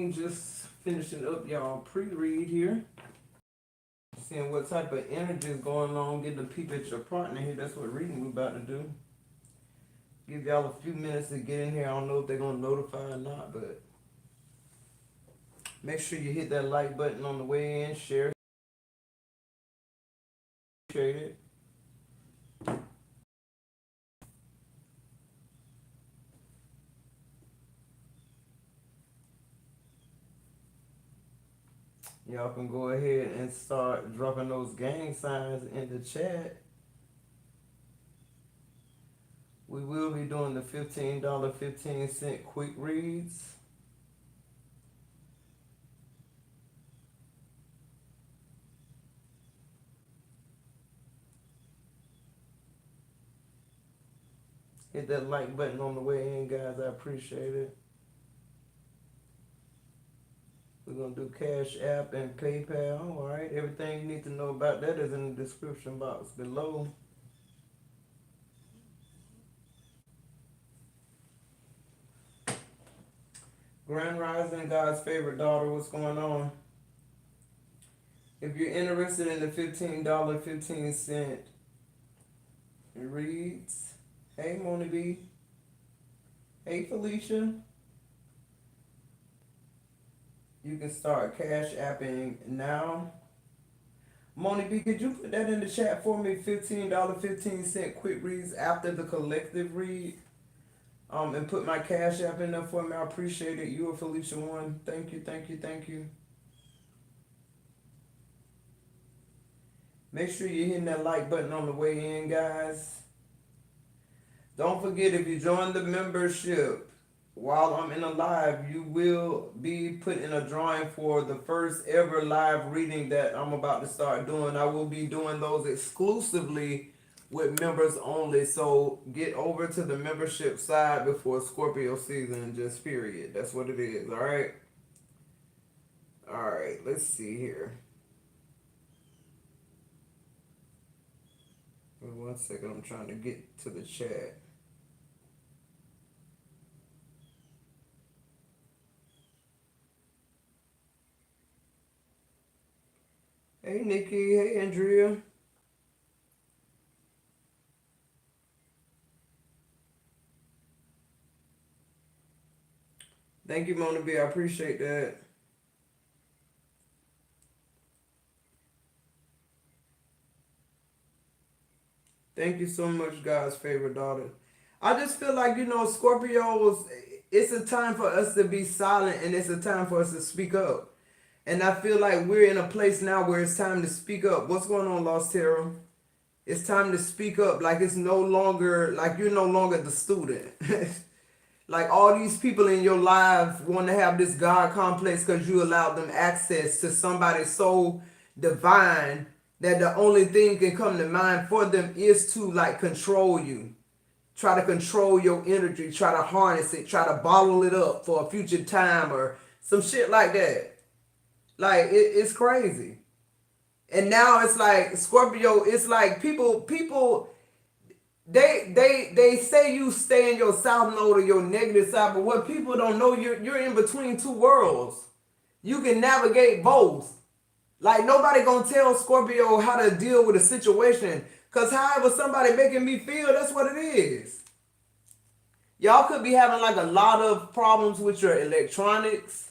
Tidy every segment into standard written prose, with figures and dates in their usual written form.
morning. Just finishing up y'all pre-read here. Seeing what type of energy is going on. Getting a peep at your partner here. That's what reading we're about to do. Give y'all a few minutes to get in here. I don't know if they're going to notify or not, but make sure you hit that like button on the way in. Share it. Y'all can go ahead and start dropping those gang signs in the chat. We will be doing the $15.15 quick reads. Hit that like button on the way in, guys. I appreciate it. We're going to do Cash App and PayPal. All right. Everything you need to know about that is in the description box below. Grand Rising, God's favorite daughter, what's going on? If you're interested in the $15.15 reads, hey, Moni B. Hey, Felicia. You can start Cash Apping now. Moni B, could you put that in the chat for me? $15.15 quick reads after the collective read. And put my Cash App in there for me. I appreciate it. You are Felicia One. Thank you, thank you, thank you. Make sure you're hitting that like button on the way in, guys. Don't forget, if you join the membership while I'm in a live, you will be put in a drawing for the first ever live reading that I'm about to start doing. I will be doing those exclusively with members only. So get over to the membership side before Scorpio season, just period. That's what it is, all right? All right, let's see here. Wait 1 second, I'm trying to get to the chat. Hey, Nikki. Hey, Andrea. Thank you, Mona B. I appreciate that. Thank you so much, God's favorite daughter. I just feel like, Scorpios, it's a time for us to be silent and it's a time for us to speak up. And I feel like we're in a place now where it's time to speak up. What's going on, Lost Terror? It's time to speak up. Like it's no longer, like you're no longer the student. Like all these people in your life want to have this God complex because you allowed them access to somebody so divine that the only thing can come to mind for them is to like control you. Try to control your energy, try to harness it, try to bottle it up for a future time or some shit like that. Like it's crazy. And now it's like Scorpio, it's like people they say you stay in your south node or your negative side, but what people don't know, you're in between two worlds. You can navigate both. Like nobody gonna tell Scorpio how to deal with a situation, cause however somebody making me feel, that's what it is. Y'all could be having like a lot of problems with your electronics.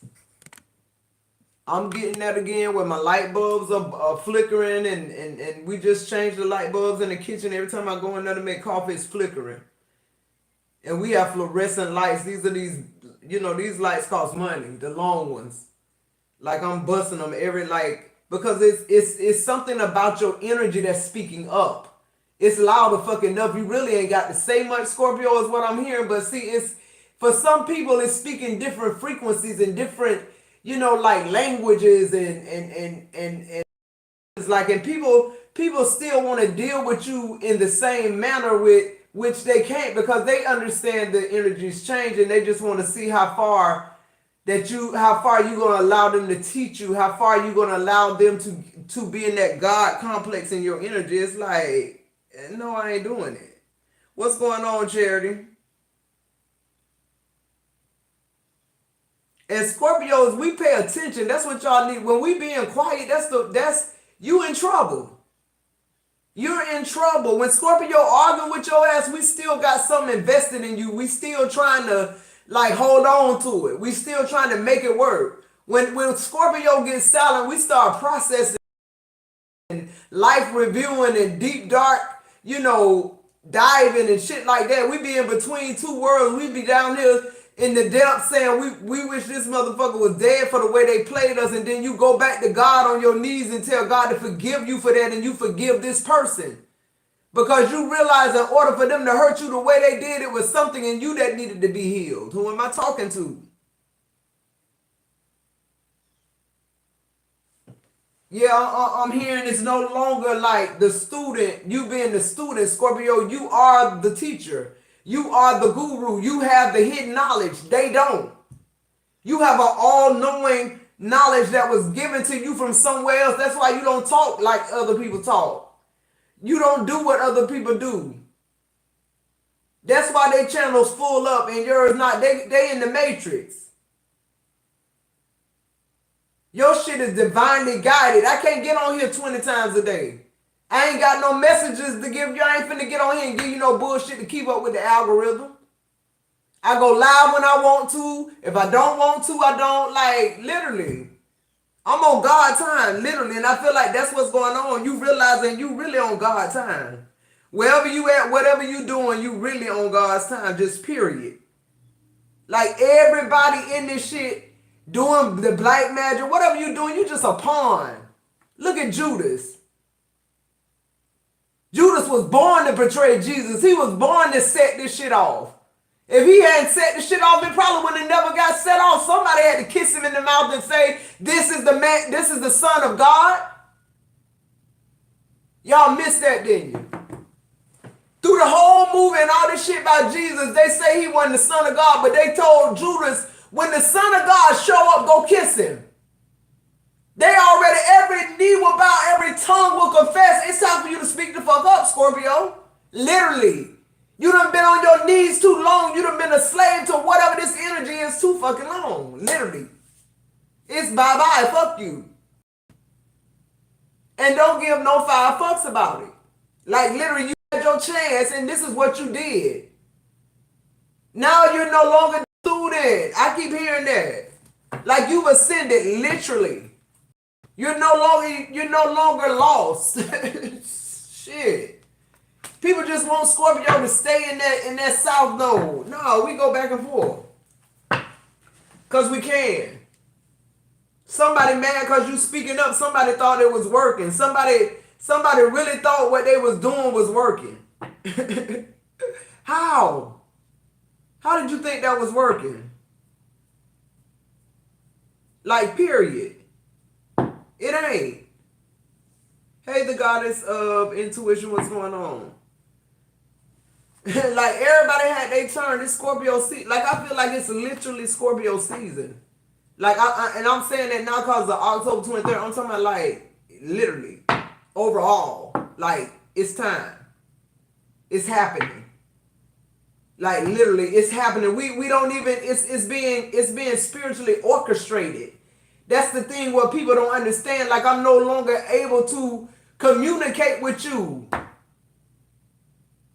I'm getting that again where my light bulbs are flickering and we just changed the light bulbs in the kitchen. Every time I go in there to make coffee, it's flickering. And we have fluorescent lights. These are these lights cost money, the long ones. Like I'm busting them because it's something about your energy that's speaking up. It's loud or fucking enough. You really ain't got to say much, Scorpio, is what I'm hearing. But see, it's for some people it's speaking different frequencies and different like languages and it's like, and people still want to deal with you in the same manner with which they can't because they understand the energy's changing. They just want to see how far you gonna allow them to teach you, how far you gonna allow them to be in that God complex in your energy. It's like, no, I ain't doing it. What's going on, Charity? And Scorpios, we pay attention. That's what y'all need. When we being quiet, that's you in trouble. You're in trouble. When Scorpio arguing with your ass, we still got something invested in you. We still trying to like hold on to it. We still trying to make it work. When Scorpio gets silent, we start processing, life reviewing and deep dark, diving and shit like that. We be in between two worlds. We be down here in the depths saying we wish this motherfucker was dead for the way they played us, and then you go back to God on your knees and tell God to forgive you for that, and you forgive this person. Because you realize in order for them to hurt you the way they did, it was something in you that needed to be healed. Who am I talking to? Yeah, I'm hearing it's no longer like the student, you being the student, Scorpio, you are the teacher. You are the guru. You have the hidden knowledge. They don't. You have an all-knowing knowledge that was given to you from somewhere else. That's why you don't talk like other people talk. You don't do what other people do. That's why their channel's full up and yours not. They in the matrix. Your shit is divinely guided. I can't get on here 20 times a day. I ain't got no messages to give you. I ain't finna get on here and give you no bullshit to keep up with the algorithm. I go live when I want to. If I don't want to, I don't. Like, literally. I'm on God time, literally. And I feel like that's what's going on. You realizing you really on God time. Wherever you at, whatever you doing, you really on God's time. Just period. Like, everybody in this shit doing the black magic, whatever you doing, you just a pawn. Look at Judas. Judas was born to betray Jesus. He was born to set this shit off. If he hadn't set this shit off, it probably would have never got set off. Somebody had to kiss him in the mouth and say, this is the man, this is the Son of God. Y'all missed that, didn't you? Through the whole movie and all this shit about Jesus, they say he wasn't the Son of God, but they told Judas, when the Son of God show up, go kiss him. They already, every knee will bow, every tongue will confess. It's time for you to speak the fuck up, Scorpio. Literally. You done been on your knees too long. You done been a slave to whatever this energy is too fucking long. Literally. It's bye-bye. Fuck you. And don't give no 5 fucks about it. Like, literally, you had your chance, and this is what you did. Now you're no longer the student. I keep hearing that. Like, you've ascended, literally. You're no longer lost. Shit. People just want Scorpio to stay in that south node. No, we go back and forth. Cause we can. Somebody mad because you speaking up. Somebody thought it was working. Somebody really thought what they was doing was working. How? How did you think that was working? Like, period. It ain't. Hey, the goddess of intuition, what's going on? Like, everybody had their turn. This Scorpio season. Like, I feel like it's literally Scorpio season. Like, and I'm saying that now because of October 23rd. I'm talking about, like, literally. Overall. Like, it's time. It's happening. Like, literally, it's happening. We don't even, it's being spiritually orchestrated. That's the thing what people don't understand. Like, I'm no longer able to communicate with you.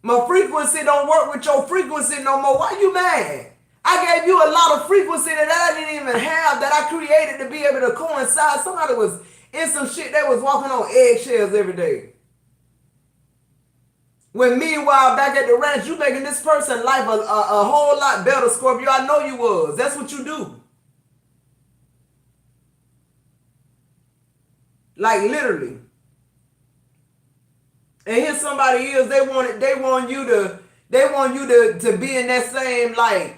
My frequency don't work with your frequency no more. Why you mad? I gave you a lot of frequency that I didn't even have, that I created to be able to coincide. Somebody was in some shit that was walking on eggshells every day. When meanwhile, back at the ranch, you making this person's life a whole lot better, Scorpio. I know you was. That's what you do. Like, literally. And here somebody is, they want you to be in that same, like,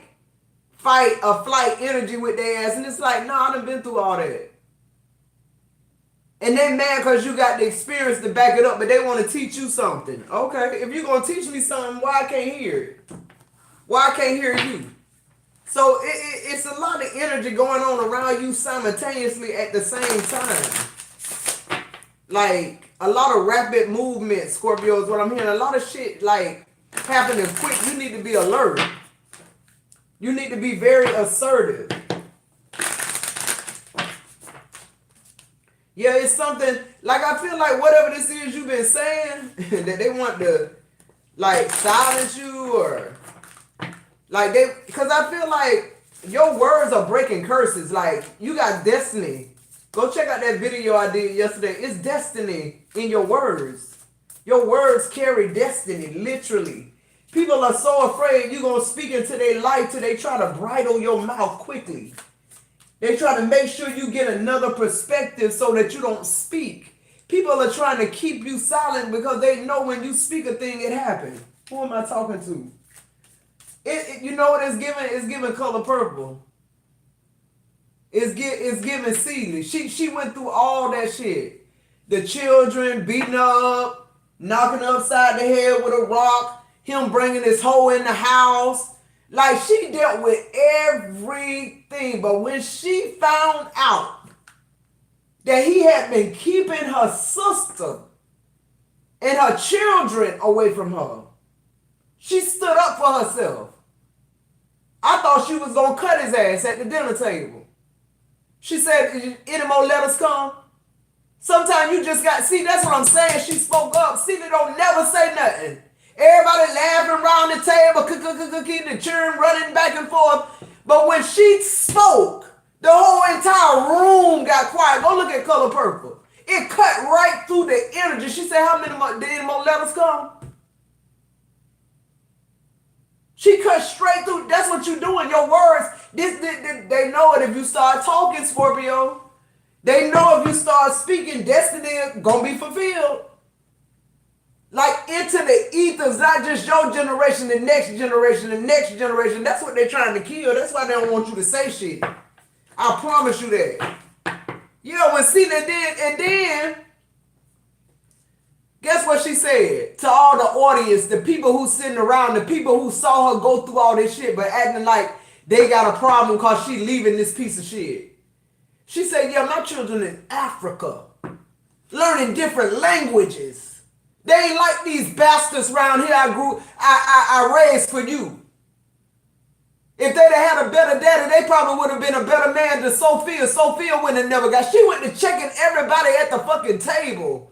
fight or flight energy with their ass. And it's like, nah, I done been through all that. And they mad because you got the experience to back it up, but they want to teach you something. Okay, if you're going to teach me something, why I can't hear it? Why I can't hear you? So it's a lot of energy going on around you simultaneously at the same time. Like, a lot of rapid movement, Scorpio, is what I'm hearing. A lot of shit, like, happening quick. You need to be alert. You need to be very assertive. Yeah, it's something like I feel like whatever this is you've been saying that they want to like silence you or like they, because I feel like your words are breaking curses. Like you got destiny. Go check out that video I did yesterday. It's destiny in your words. Your words carry destiny, literally. People are so afraid you're going to speak into their life till they try to bridle your mouth quickly. They try to make sure you get another perspective so that you don't speak. People are trying to keep you silent because they know when you speak a thing, it happens. Who am I talking to? You know what it's giving? It's giving color purple. It's giving Celie. She went through all that shit. The children beating her up, knocking her upside the head with a rock, him bringing his hoe in the house. Like she dealt with everything. But when she found out that he had been keeping her sister and her children away from her, she stood up for herself. I thought she was going to cut his ass at the dinner table. She said, any more letters come? Sometimes you just got, see, that's what I'm saying. She spoke up. See, they don't never say nothing. Everybody laughing around the table, the children running back and forth. But when she spoke, the whole entire room got quiet. Go look at Color Purple. It cut right through the energy. She said, how many more, did any more letters come? She cut straight through. That's what you do in your words. They know it if you start talking, Scorpio. They know if you start speaking, destiny gonna be fulfilled. Like into the ethers, not just your generation, the next generation, the next generation. That's what they're trying to kill. That's why they don't want you to say shit. I promise you that. Yeah, when Cena did, and then guess what she said to all the audience, the people who sitting around, the people who saw her go through all this shit, but acting like they got a problem because she leaving this piece of shit. She said, yeah, my children in Africa, learning different languages. They ain't like these bastards around here I raised for you. If they'd have had a better daddy, they probably would have been a better man than Sophia. Sophia wouldn't have never got. She went to checking everybody at the fucking table.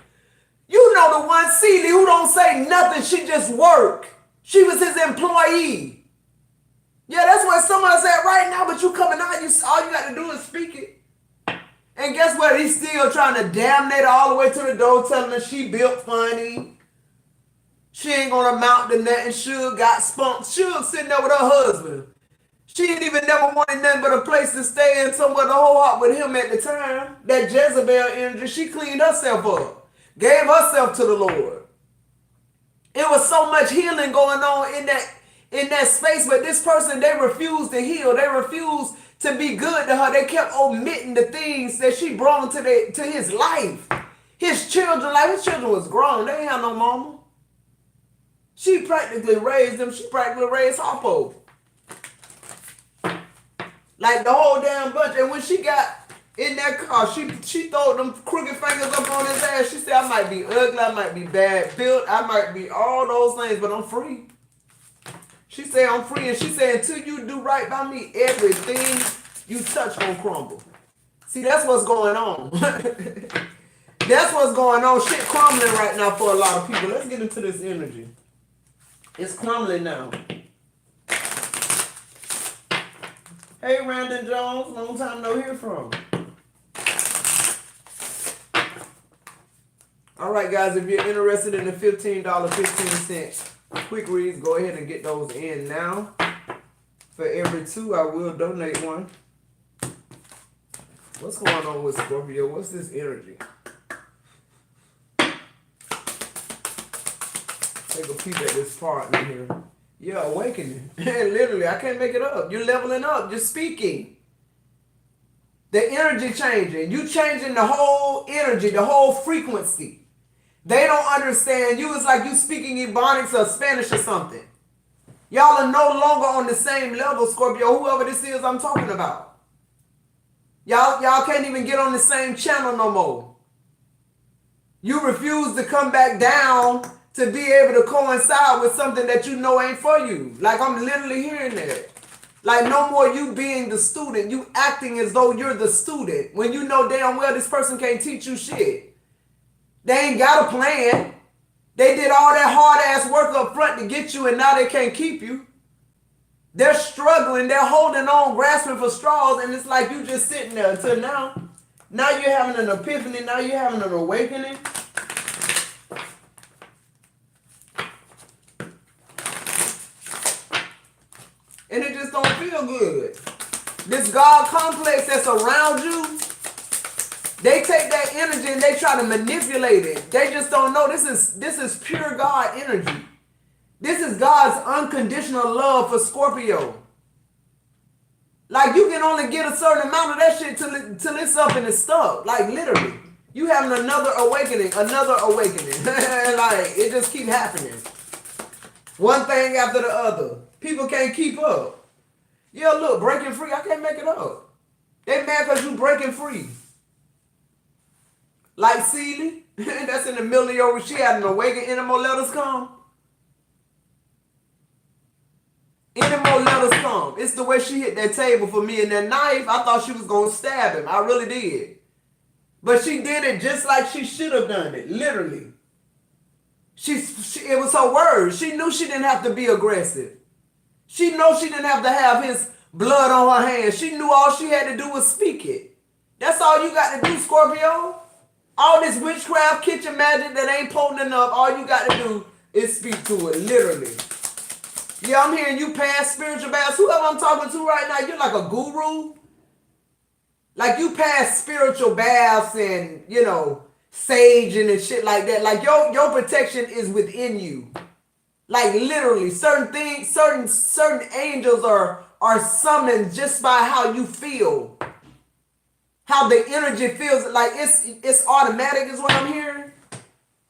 You know the one Celie who don't say nothing, she just work. She was his employee. Yeah, that's where someone's at right now, but you coming out, all you got to do is speak it. And guess what? He's still trying to damnate her all the way to the door, telling her she built funny. She ain't gonna amount to nothing. Suge got spunked. Suge sitting there with her husband. She ain't even never wanted nothing but a place to stay and somewhere to hold up with him at the time. That Jezebel energy, she cleaned herself up. Gave herself to the Lord. It was so much healing going on in that space, but this person, they refused to heal. They refused to be good to her. They kept omitting the things that she brought to his life. His children, like his children was grown. They ain't have no mama. She practically raised them. She practically raised Harpo. Like the whole damn bunch. And when she got in that car, she threw them crooked fingers up on his ass. She said, I might be ugly, I might be bad built, I might be all those things, but I'm free. She said, I'm free. And she said, until you do right by me, everything you touch gonna crumble. See, that's what's going on. That's what's going on. Shit crumbling right now for a lot of people. Let's get into this energy. It's crumbling now. Hey, Randon Jones. Long time no hear from. All right, guys. If you're interested in the $15.15 quick reads, go ahead and get those in now. For every 2, I will donate one. What's going on with Scorpio? What's this energy? Take a peek at this part in here. Yeah, awakening. Literally, I can't make it up. You're leveling up. You're speaking. The energy changing. You changing the whole energy, the whole frequency. They don't understand you. It's like you speaking Ebonics or Spanish or something. Y'all are no longer on the same level, Scorpio, whoever this is I'm talking about. Y'all can't even get on the same channel no more. You refuse to come back down to be able to coincide with something that you know ain't for you. Like I'm literally hearing that. Like no more you being the student, you acting as though you're the student when you know damn well this person can't teach you shit. They ain't got a plan. They did all that hard ass work up front to get you and now they can't keep you. They're struggling, they're holding on, grasping for straws, and it's like you just sitting there until now. Now you're having an epiphany, now you're having an awakening. And it just don't feel good. This God complex that's around you, they take that energy and they try to manipulate it. They just don't know this is pure God energy. This is God's unconditional love for Scorpio. Like you can only get a certain amount of that shit till it's up and it's stuck. Like literally. You having another awakening. Like it just keep happening. One thing after the other. People can't keep up. Yeah, look, breaking free. I can't make it up. They mad because you breaking free. Like Celie, that's in the middle of your, she had an awakening. Any more letters come? Any more letters come? It's the way she hit that table for me and that knife. I thought she was going to stab him. I really did. But she did it just like she should have done it. Literally. It was her words. She knew she didn't have to be aggressive. She knew she didn't have to have his blood on her hands. She knew all she had to do was speak it. That's all you got to do, Scorpio. All this witchcraft, kitchen magic that ain't potent enough, all you got to do is speak to it, literally. Yeah, I'm hearing you pass spiritual baths. Whoever I'm talking to right now, you're like a guru. Like you pass spiritual baths and, saging and shit like that. Like your protection is within you. Like literally, certain things, certain angels are summoned just by how you feel. How the energy feels. Like it's automatic is what I'm hearing.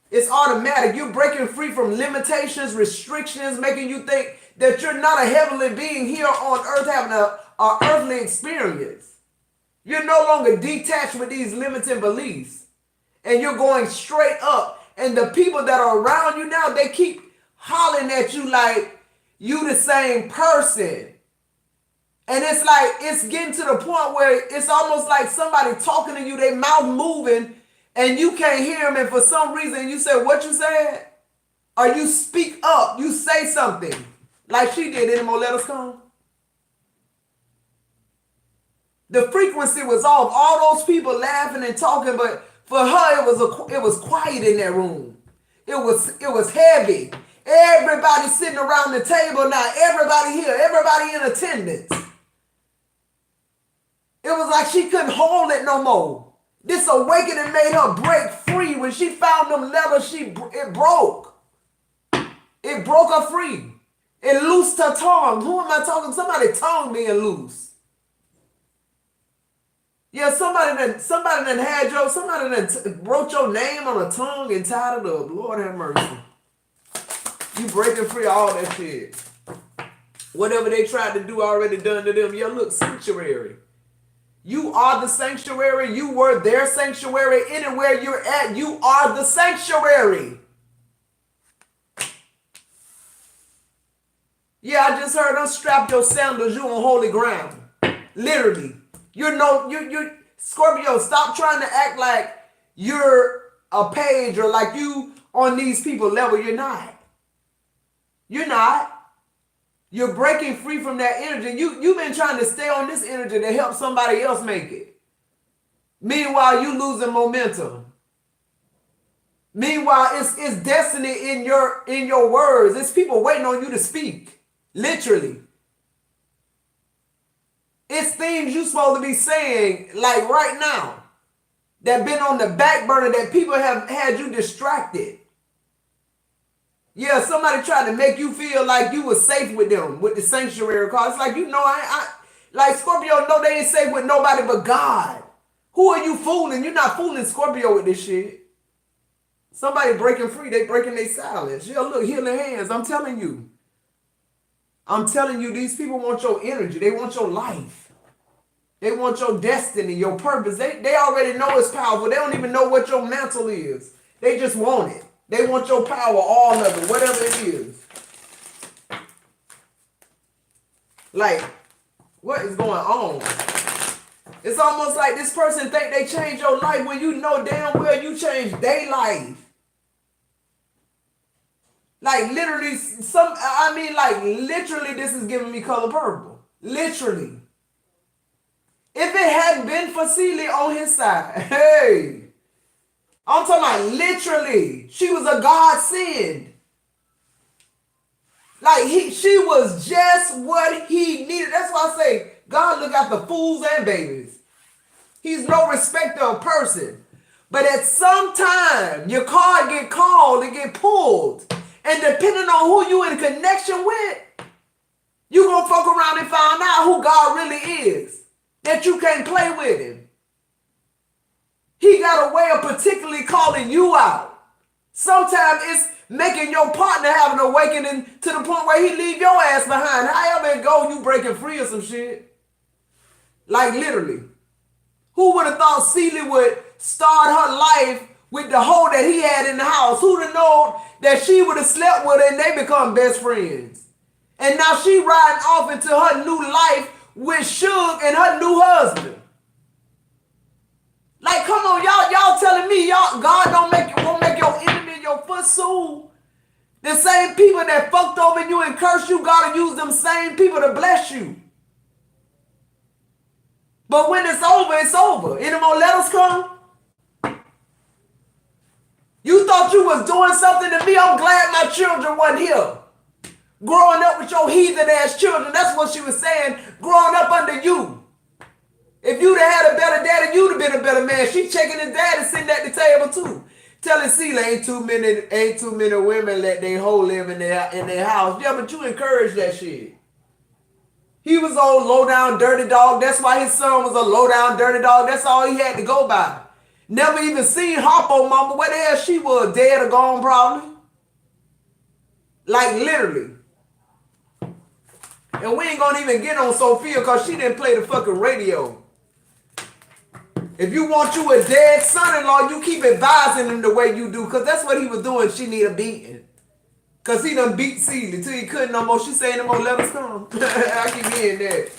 It's automatic. You're breaking free from limitations, restrictions, making you think that you're not a heavenly being here on earth having a earthly experience. You're no longer detached with these limiting beliefs. And you're going straight up. And the people that are around you now, they keep hollering at you like you the same person. And it's like, it's getting to the point where it's almost like somebody talking to you, they mouth moving, and you can't hear them. And for some reason, you say, what you said? Or you speak up, you say something. Like she did. Any more letters come? The frequency was off. All those people laughing and talking, but for her, it was quiet in that room. It was heavy. Everybody sitting around the table now. Everybody here. Everybody in attendance. It was like she couldn't hold it no more. This awakening made her break free. When she found them letters, it broke. It broke her free. It loosed her tongue. Who am I talking? Somebody's tongue being loose. Yeah, somebody that wrote your name on a tongue and tied it up. Lord have mercy. You breaking free all that shit. Whatever they tried to do already done to them. Yeah, look, sanctuary. You are the sanctuary. You were their sanctuary. Anywhere you're at, you are the sanctuary. Yeah, I just heard unstrap your sandals. You on holy ground. Literally. You're Scorpio, stop trying to act like you're a page or like you on these people level. You're not. You're not. You're breaking free from that energy. You've been trying to stay on this energy to help somebody else make it. Meanwhile, you losing momentum. Meanwhile, it's destiny in your words. It's people waiting on you to speak. Literally. It's things you're supposed to be saying like right now that been on the back burner that people have had you distracted. Yeah, somebody tried to make you feel like you were safe with them, with the sanctuary card. It's like, like Scorpio know they ain't safe with nobody but God. Who are you fooling? You're not fooling Scorpio with this shit. Somebody breaking free, they breaking their silence. Yeah, look, healing hands. I'm telling you, these people want your energy. They want your life. They want your destiny, your purpose. They already know it's powerful. They don't even know what your mantle is. They just want it. They want your power, all of it, whatever it is. Like, What is going on? It's almost like this person think they changed your life when you know damn well you changed their life. Like literally, literally this is giving me color purple. Literally. If it hadn't been for Celie on his side, hey, I'm talking about literally, she was a godsend. Like she was just what he needed. That's why I say God look after fools and babies. He's no respecter of person. But at some time, your card get called and get pulled. And depending on who you in connection with, you gonna fuck around and find out who God really is. That you can't play with him. He got a way of particularly calling you out. Sometimes it's making your partner have an awakening to the point where he leave your ass behind. However it go, you breaking free of some shit. Like literally. Who would have thought Celie would start her life with the hoe that he had in the house? Who'd have known that she would have slept with her and they become best friends? And now she riding off into her new life with Suge and her new husband. Like, come on, y'all telling me God won't make your enemy your footstool? The same people that fucked over you and cursed you, God will use them same people to bless you. But when it's over, it's over. Any more letters come? You thought you was doing something to me? I'm glad my children wasn't here. Growing up with your heathen ass children, that's what she was saying, growing up under you. If you'd have had a better daddy, you'd have been a better man. She checking his daddy sitting at the table too. Telling Celie ain't too many women let they hoe live in their house. Yeah, but you encourage that shit. He was old low down dirty dog. That's why his son was a low down dirty dog. That's all he had to go by. Never even seen Harpo mama. Where the hell she was? Dead or gone probably. Like literally. And we ain't gonna even get on Sophia because she didn't play the fucking radio. If you want you a dead son-in-law, you keep advising him the way you do, because that's what he was doing. She need a beating. Because he done beat Celie till he couldn't no more. She saying, any more letters come? I keep hearing that.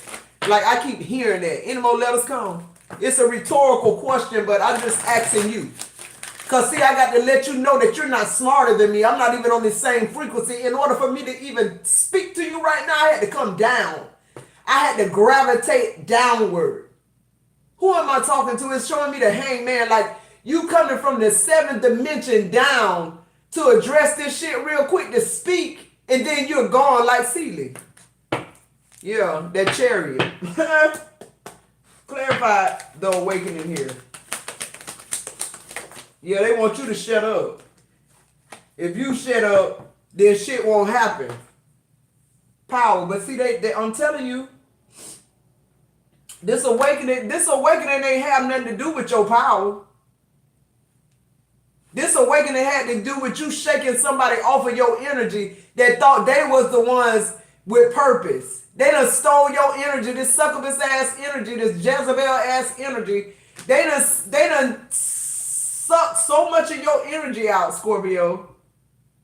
Like, I keep hearing that. Any more letters come? It's a rhetorical question, but I'm just asking you. Because, see, I got to let you know that you're not smarter than me. I'm not even on the same frequency. In order for me to even speak to you right now, I had to come down. I had to gravitate downward. Who am I talking to? It's showing me the hangman. Like, you coming from the 7th dimension down to address this shit real quick, to speak, and then you're gone like Celie. Yeah, that chariot. Clarify the awakening here. Yeah, they want you to shut up. If you shut up, then shit won't happen. Power. But see, I'm telling you, this awakening ain't have nothing to do with your power. This awakening had to do with you shaking somebody off of your energy that thought they was the ones with purpose. They done stole your energy, this succubus ass energy, this Jezebel ass energy. They done sucked so much of your energy out, Scorpio.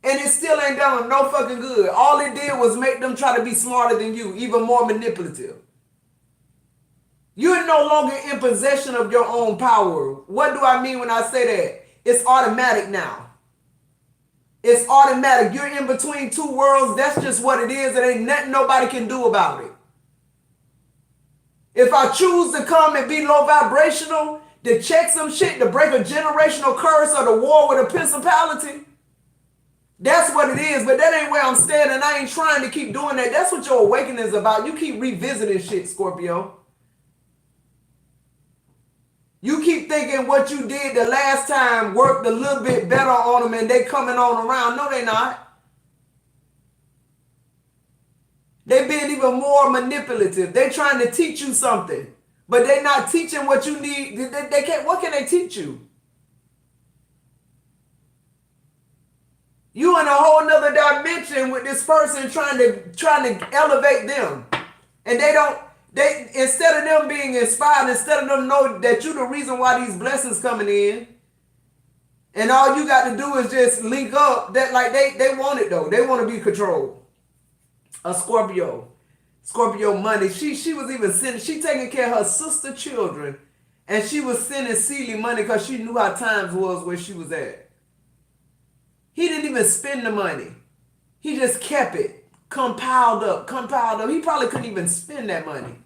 And it still ain't done them no fucking good. All it did was make them try to be smarter than you, even more manipulative. You're no longer in possession of your own power. What do I mean when I say that? It's automatic now. It's automatic. You're in between two worlds. That's just what it is. It ain't nothing nobody can do about it. If I choose to come and be low vibrational, to check some shit, to break a generational curse or to war with a principality, that's what it is. But that ain't where I'm standing. I ain't trying to keep doing that. That's what your awakening is about. You keep revisiting shit, Scorpio. You keep thinking what you did the last time worked a little bit better on them and they coming on around. No, they not. They being even more manipulative. They trying to teach you something, but they not teaching what you need. They can't. What can they teach you? You in a whole nother dimension with this person trying to elevate them, and they don't. They, instead of them being inspired, instead of them know that you're the reason why these blessings coming in, and all you got to do is just link up, that like they want it though. They want to be controlled. A Scorpio. Scorpio money. She was even sending, she taking care of her sister children, and she was sending Sealy money because she knew how times was where she was at. He didn't even spend the money. He just kept it. Compiled up. He probably couldn't even spend that money.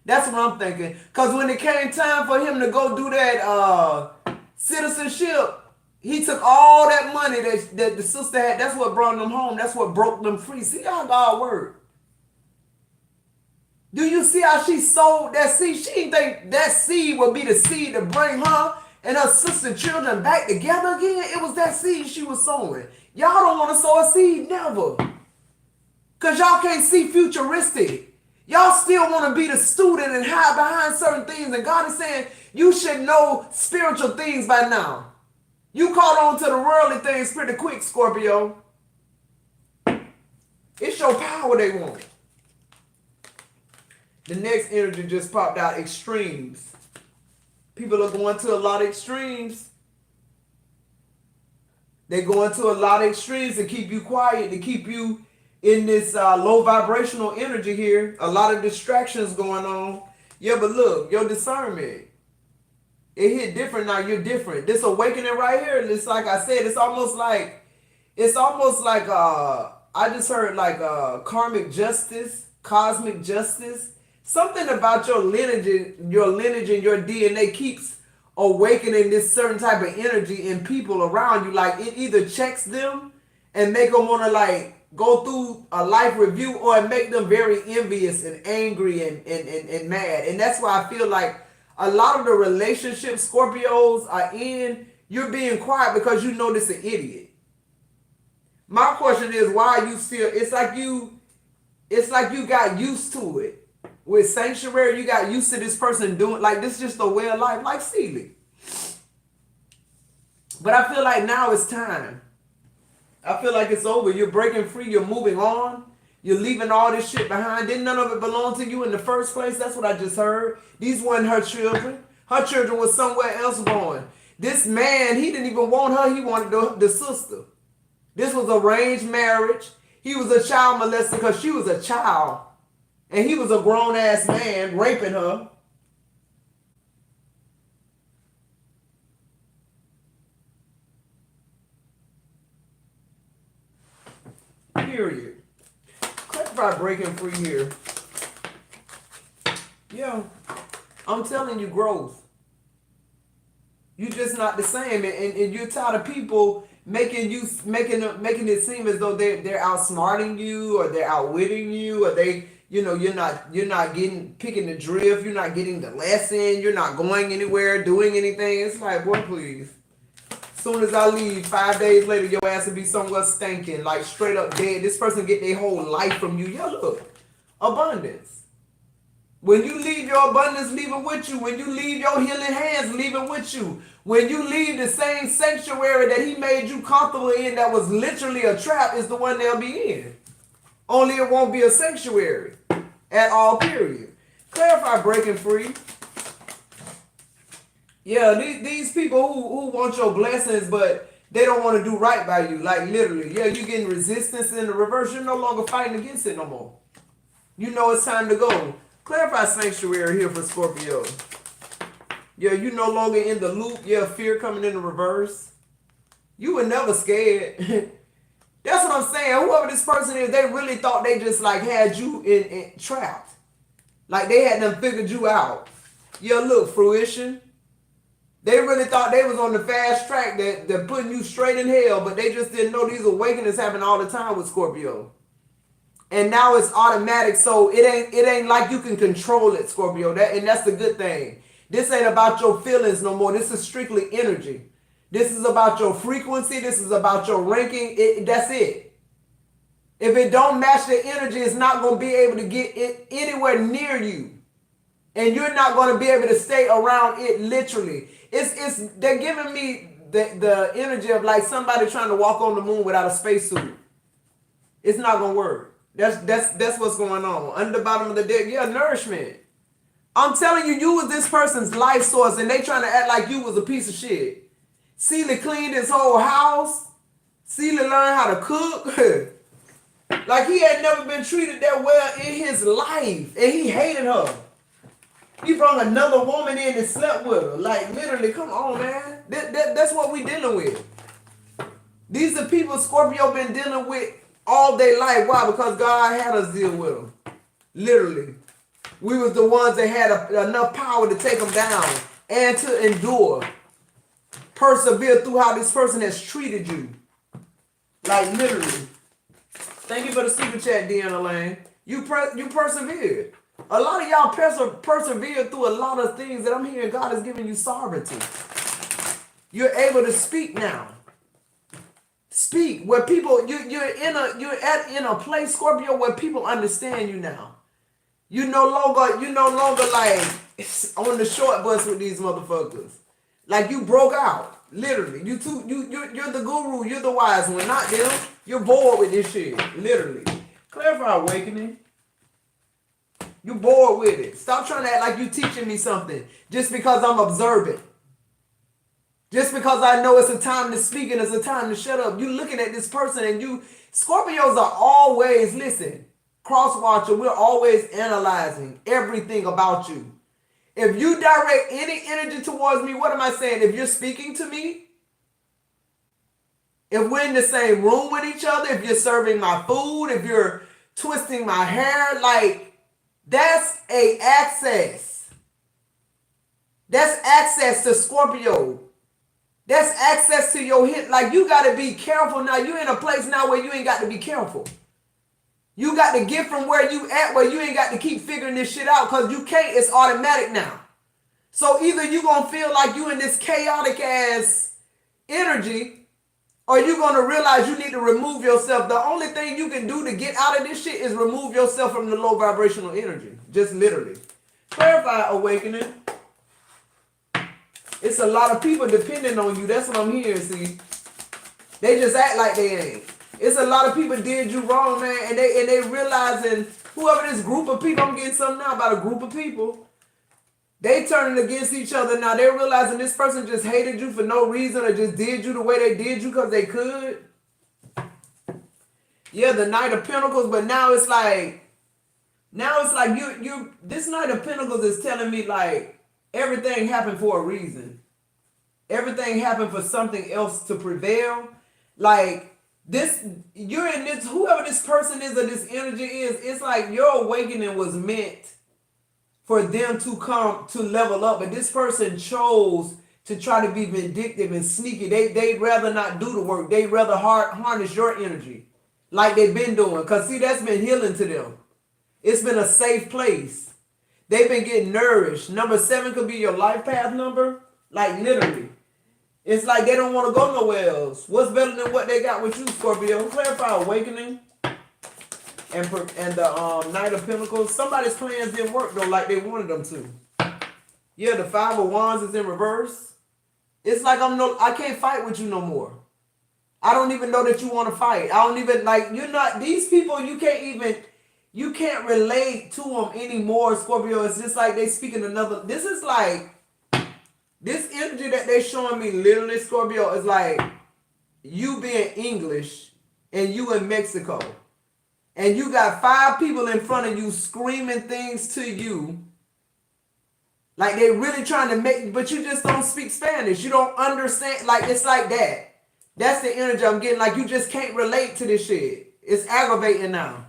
That's what I'm thinking. Because when it came time for him to go do that citizenship, he took all that money that the sister had. That's what brought them home. That's what broke them free. See how God worked. Do you see how she sold that seed? She didn't think that seed would be the seed to bring her and her sister children back together again. It was that seed she was sowing. Y'all don't want to sow a seed, never. Because y'all can't see futuristic. Y'all still want to be the student and hide behind certain things. And God is saying, you should know spiritual things by now. You caught on to the worldly things pretty quick, Scorpio. It's your power they want. The next energy just popped out, extremes. People are going to a lot of extremes. They're going to a lot of extremes to keep you quiet, to keep you in this low vibrational energy here. A lot of distractions going on. Yeah, but look, your discernment. It hit different now. You're different. This awakening right here, it's like I said, it's almost like I just heard like karmic justice, cosmic justice. Something about your lineage and your DNA keeps awakening this certain type of energy in people around you. Like it either checks them and make them want to like go through a life review, or it make them very envious and angry and mad. And that's why I feel like a lot of the relationships Scorpios are in, you're being quiet because you know this an idiot. My question is, why are you still, it's like you got used to it. With Sanctuary, you got used to this person doing, like this is just a way of life, like Sealy. But I feel like now it's time. I feel like it's over. You're breaking free. You're moving on. You're leaving all this shit behind. Didn't none of it belong to you in the first place? That's what I just heard. These weren't her children. Her children was somewhere else born. This man, he didn't even want her. He wanted the sister. This was arranged marriage. He was a child molester because she was a child. And he was a grown-ass man raping her. Period. Clarify breaking free here. Yeah. I'm telling you, growth. You're just not the same. And you're tired of people making it seem as though they're outsmarting you, or they're outwitting you, or you're not picking the drift, you're not getting the lesson, you're not going anywhere, doing anything. It's like, boy, please. As soon as I leave, 5 days later, your ass will be somewhere stinking, like straight up dead. This person get their whole life from you. Yeah, look. Abundance. When you leave your abundance, leave it with you. When you leave your healing hands, leave it with you. When you leave the same sanctuary that he made you comfortable in, that was literally a trap, is the one they'll be in. Only it won't be a sanctuary at all, period. Clarify breaking free. Yeah, these people who want your blessings, but they don't want to do right by you. Like literally. Yeah, you're getting resistance in the reverse. You're no longer fighting against it no more. You know it's time to go. Clarify sanctuary here for Scorpio. Yeah, you no longer in the loop. Yeah, fear coming in the reverse. You were never scared. That's what I'm saying. Whoever this person is, they really thought they just like had you in trapped. Like they had them figured you out. Yeah, look, fruition. They really thought they was on the fast track that putting you straight in hell, but they just didn't know these awakenings happen all the time with Scorpio. And now it's automatic, so it ain't like you can control it, Scorpio. And that's the good thing. This ain't about your feelings no more. This is strictly energy. This is about your frequency. This is about your ranking. That's it. If it don't match the energy, it's not going to be able to get it anywhere near you. And you're not going to be able to stay around it literally. They're giving me the energy of like somebody trying to walk on the moon without a spacesuit. It's not going to work. That's what's going on. Under the bottom of the deck, yeah, nourishment. I'm telling you, you was this person's life source and they trying to act like you was a piece of shit. Sealy cleaned his whole house. Sealy learned how to cook. Like he had never been treated that well in his life. And he hated her. He brought another woman in and slept with her. Like, literally, come on, man. That's what we dealing with. These are people Scorpio been dealing with all day life. Why? Because God had us deal with them. Literally. We was the ones that had enough power to take them down and to endure. Persevere through how this person has treated you. Like, literally. Thank you for the super chat, Deanna Lane. You persevered. A lot of y'all persevered through a lot of things that I'm hearing God is giving you sovereignty. You're able to speak now. Speak where people you're in a place, Scorpio, where people understand you now. You no longer like on the short bus with these motherfuckers. Like you broke out, literally. You're the guru. You're the wise one, not them. You're bored with this shit, literally. Clarify awakening. You bored with it. Stop trying to act like you teaching me something just because I'm observant. Just because I know it's a time to speak and it's a time to shut up. You looking at this person and you, Scorpios are always, listen, cross-watcher, we're always analyzing everything about you. If you direct any energy towards me, what am I saying? If you're speaking to me, if we're in the same room with each other, if you're serving my food, if you're twisting my hair, like, that's a access. That's access to Scorpio. That's access to your hit. Like, you got to be careful now. You're in a place now where you ain't got to be careful. You got to get from where you at, where you ain't got to keep figuring this shit out, because you can't. It's automatic now. So either you going to feel like you in this chaotic ass energy, or you're going to realize you need to remove yourself. The only thing you can do to get out of this shit is remove yourself from the low vibrational energy. Just literally. Clarify awakening. It's a lot of people depending on you. That's what I'm hearing, see. They just act like they ain't. It's a lot of people did you wrong, man. And they realizing, whoever this group of people, I'm getting something now about a group of people. They turning against each other now. They're realizing this person just hated you for no reason or just did you the way they did you because they could. Yeah, the Knight of Pentacles, but now it's like you this Knight of Pentacles is telling me like everything happened for a reason. Everything happened for something else to prevail. Like this, you're in this, whoever this person is or this energy is, it's like your awakening was meant for them to come to level up, but this person chose to try to be vindictive and sneaky. They'd rather not do the work. They'd rather harness your energy like they've been doing. Because see, that's been healing to them. It's been a safe place. They've been getting nourished. Number 7 could be your life path number. Like literally. It's like they don't want to go nowhere else. What's better than what they got with you, Scorpio? Clarify awakening. And the Knight of Pentacles, somebody's plans didn't work though like they wanted them to. Yeah, the 5 of Wands is in reverse. It's like I can't fight with you no more. I don't even know that you want to fight. I don't even like, you're not, these people, you can't relate to them anymore, Scorpio. It's just like they speaking another, this is like, this energy that they showing me literally, Scorpio, is like you being English and you in Mexico. And you got 5 people in front of you screaming things to you. Like they really trying to make, but you just don't speak Spanish. You don't understand. Like it's like that. That's the energy I'm getting. Like you just can't relate to this shit. It's aggravating now.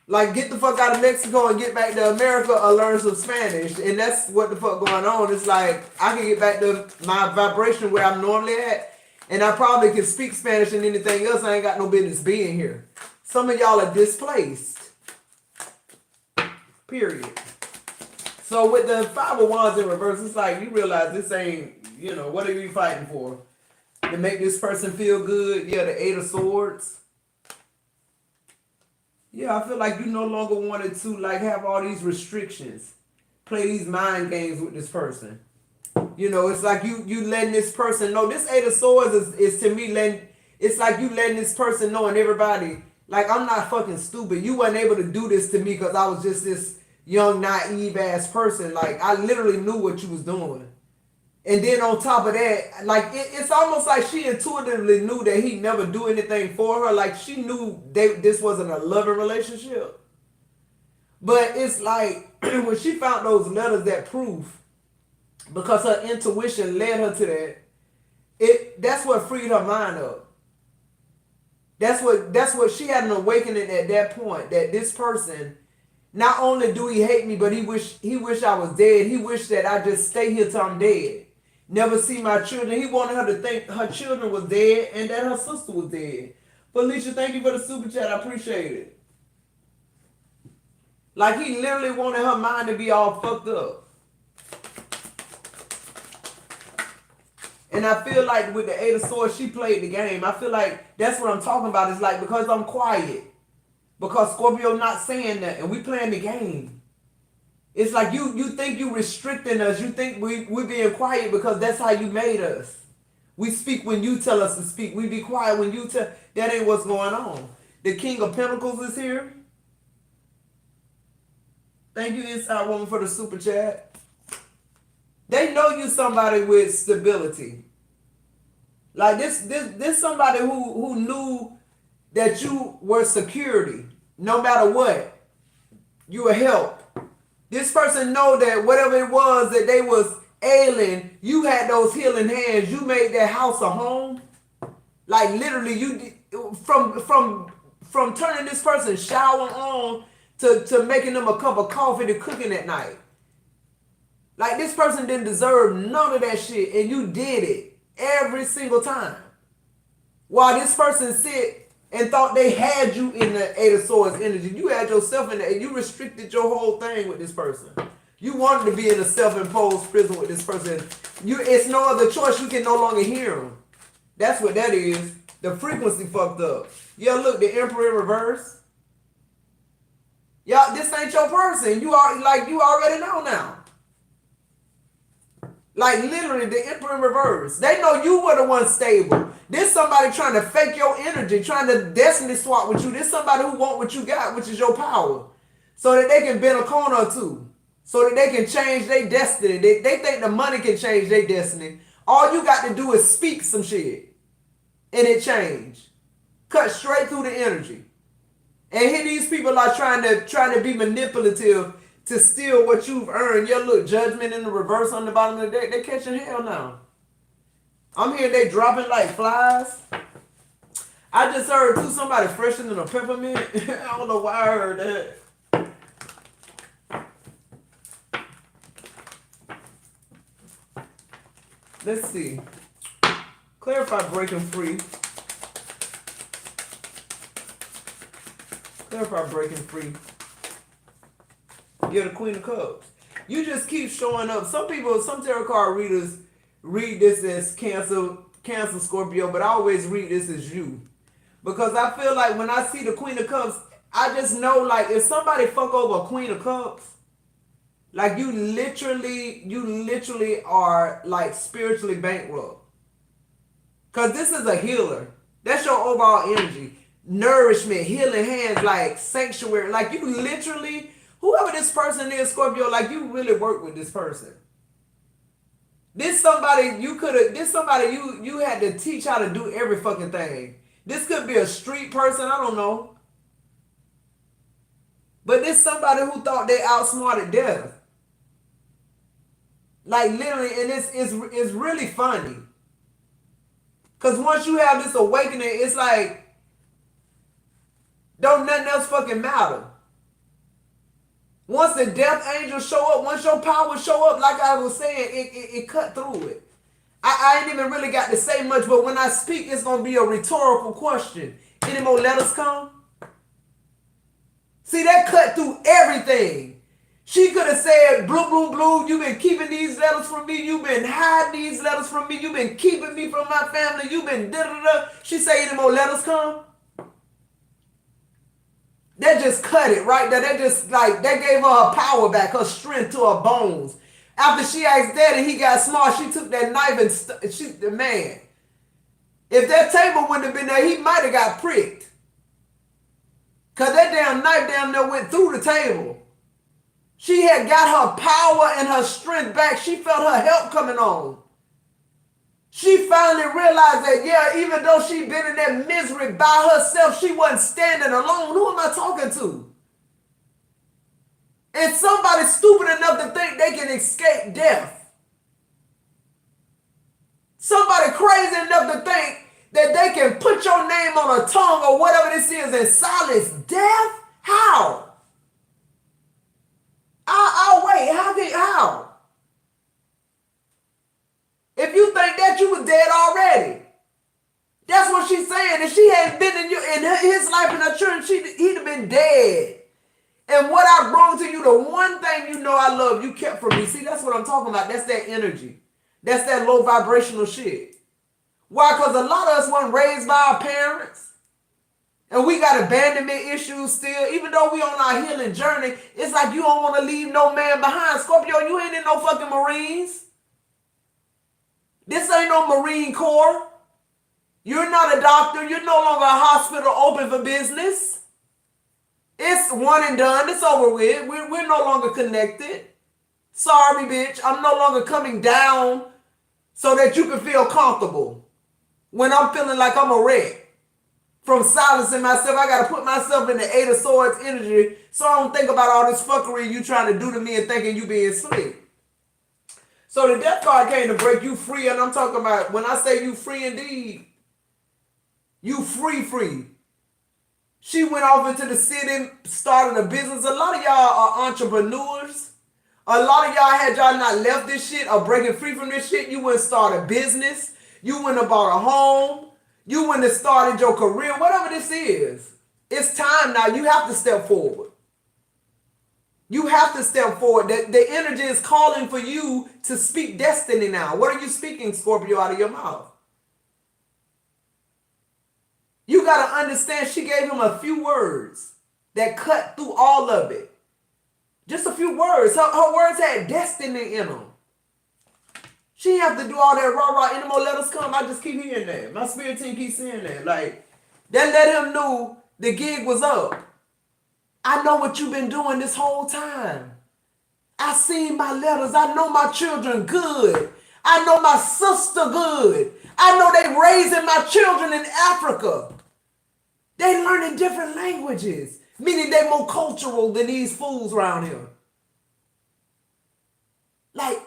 Like get the fuck out of Mexico and get back to America or learn some Spanish. And that's what the fuck going on. It's like I can get back to my vibration where I'm normally at. And I probably can speak Spanish and anything else. I ain't got no business being here. Some of y'all are displaced. Period. So with the 5 of Wands in reverse, it's like you realize this ain't, what are you fighting for? To make this person feel good? Yeah, the 8 of Swords. Yeah, I feel like you no longer wanted to like have all these restrictions. Play these mind games with this person. It's like you letting this person know. This 8 of Swords is to me letting, it's like you letting this person know and everybody, like, I'm not fucking stupid. You wasn't able to do this to me because I was just this young, naive ass person. Like, I literally knew what you was doing. And then on top of that, like it's almost like she intuitively knew that he never do anything for her. Like she knew this wasn't a loving relationship. But it's like when she found those letters, that proof, because her intuition led her to that, that's what freed her mind up. That's what she had an awakening at that point, that this person, not only do he hate me, but he wish I was dead. He wished that I just stay here till I'm dead. Never see my children. He wanted her to think her children was dead and that her sister was dead. Felicia, thank you for the super chat. I appreciate it. Like he literally wanted her mind to be all fucked up. And I feel like with the Eight of Swords, she played the game. I feel like that's what I'm talking about. It's like because I'm quiet. Because Scorpio not saying that and we playing the game. It's like you think you restricting us. You think we being quiet because that's how you made us. We speak when you tell us to speak. We be quiet when you tell. That ain't what's going on. The King of Pentacles is here. Thank you, Inside Woman, for the super chat. They know you somebody with stability. Like this somebody who knew that you were security. No matter what, you were help. This person know that whatever it was that they was ailing, you had those healing hands. You made that house a home. Like literally, you from turning this person shower on to making them a cup of coffee to cooking at night. Like this person didn't deserve none of that shit, and you did it every single time. While this person sit and thought they had you in the Eight of Swords energy, you had yourself in there, and you restricted your whole thing with this person. You wanted to be in a self-imposed prison with this person. It's no other choice. You can no longer hear them. That's what that is. The frequency fucked up. Yeah, look, the Emperor in reverse. Y'all, this ain't your person. You already know now. Like literally the Emperor in reverse. They know you were the one stable. This somebody trying to fake your energy, trying to destiny swap with you. This somebody who want what you got, which is your power. So that they can bend a corner or two. So that they can change their destiny. They think the money can change their destiny. All you got to do is speak some shit. And it change. Cut straight through the energy. And here these people are trying to be manipulative to steal what you've earned. Yeah, look, judgment in the reverse on the bottom of the deck. They're catching hell now. I'm here, they dropping like flies. I just heard too, somebody fresher than a peppermint. I don't know why I heard that. Let's see. Clarify breaking free. Clarify breaking free. You're the Queen of Cups. You just keep showing up. Some people, some tarot card readers read this as Cancer, Scorpio, but I always read this as you. Because I feel like when I see the Queen of Cups, I just know like if somebody fuck over a Queen of Cups, like you literally are like spiritually bankrupt. Because this is a healer. That's your overall energy. Nourishment, healing hands, like sanctuary. Like you literally, whoever this person is, Scorpio, like you really work with this person. This somebody you had to teach how to do every fucking thing. This could be a street person, I don't know. But this somebody who thought they outsmarted death. Like literally, and it's really funny. Because once you have this awakening, it's like, don't nothing else fucking matter. Once the death angels show up, once your power show up, like I was saying, it cut through it. I ain't even really got to say much, but when I speak, it's going to be a rhetorical question. Any more letters come? See, that cut through everything. She could have said, blue, blue, blue, you've been keeping these letters from me. You've been hiding these letters from me. You've been keeping me from my family. You've been da-da-da. She said, any more letters come? That just cut it right there. That just like, that gave her power back, her strength to her bones. After she asked daddy, he got smart. She took that knife and man. If that table wouldn't have been there, he might have got pricked. Because that damn knife down there went through the table. She had got her power and her strength back. She felt her help coming on. She finally realized that, yeah, even though she'd been in that misery by herself, she wasn't standing alone. Who am I talking to? And somebody stupid enough to think they can escape death. Somebody crazy enough to think that they can put your name on a tongue or whatever this is and silence death? How? I'll wait. How? If you think that, you was dead already. That's what she's saying. If she hadn't been in his life and her children, he'd have been dead. And what I brought to you, the one thing you know I love, you kept from me. See, that's what I'm talking about. That's that energy. That's that low vibrational shit. Why? Because a lot of us weren't raised by our parents. And we got abandonment issues still. Even though we on our healing journey, it's like you don't want to leave no man behind. Scorpio, you ain't in no fucking Marines. This ain't no Marine Corps. You're not a doctor. You're no longer a hospital open for business. It's one and done. It's over with. We're no longer connected. Sorry, bitch. I'm no longer coming down so that you can feel comfortable. When I'm feeling like I'm a wreck. From silencing myself, I got to put myself in the Eight of Swords energy so I don't think about all this fuckery you trying to do to me and thinking you being slick. So the death card came to break you free, and I'm talking about, when I say you free indeed, you free. She went off into the city, started a business. A lot of y'all are entrepreneurs. A lot of y'all had y'all not left this shit or breaking free from this shit, you wouldn't start a business. You wouldn't have bought a home. You wouldn't have started your career, whatever this is. It's time now. You have to step forward. You have to step forward. The energy is calling for you to speak destiny now. What are you speaking, Scorpio, out of your mouth? You got to understand, she gave him a few words that cut through all of it. Just a few words. Her words had destiny in them. She didn't have to do all that rah-rah, any more let us come. I just keep hearing that. My spirit team keeps saying that. Like, that let him know the gig was up. I know what you've been doing this whole time. I seen my letters. I know my children good. I know my sister good. I know they raising my children in Africa. They learning different languages, meaning they more cultural than these fools around here. Like,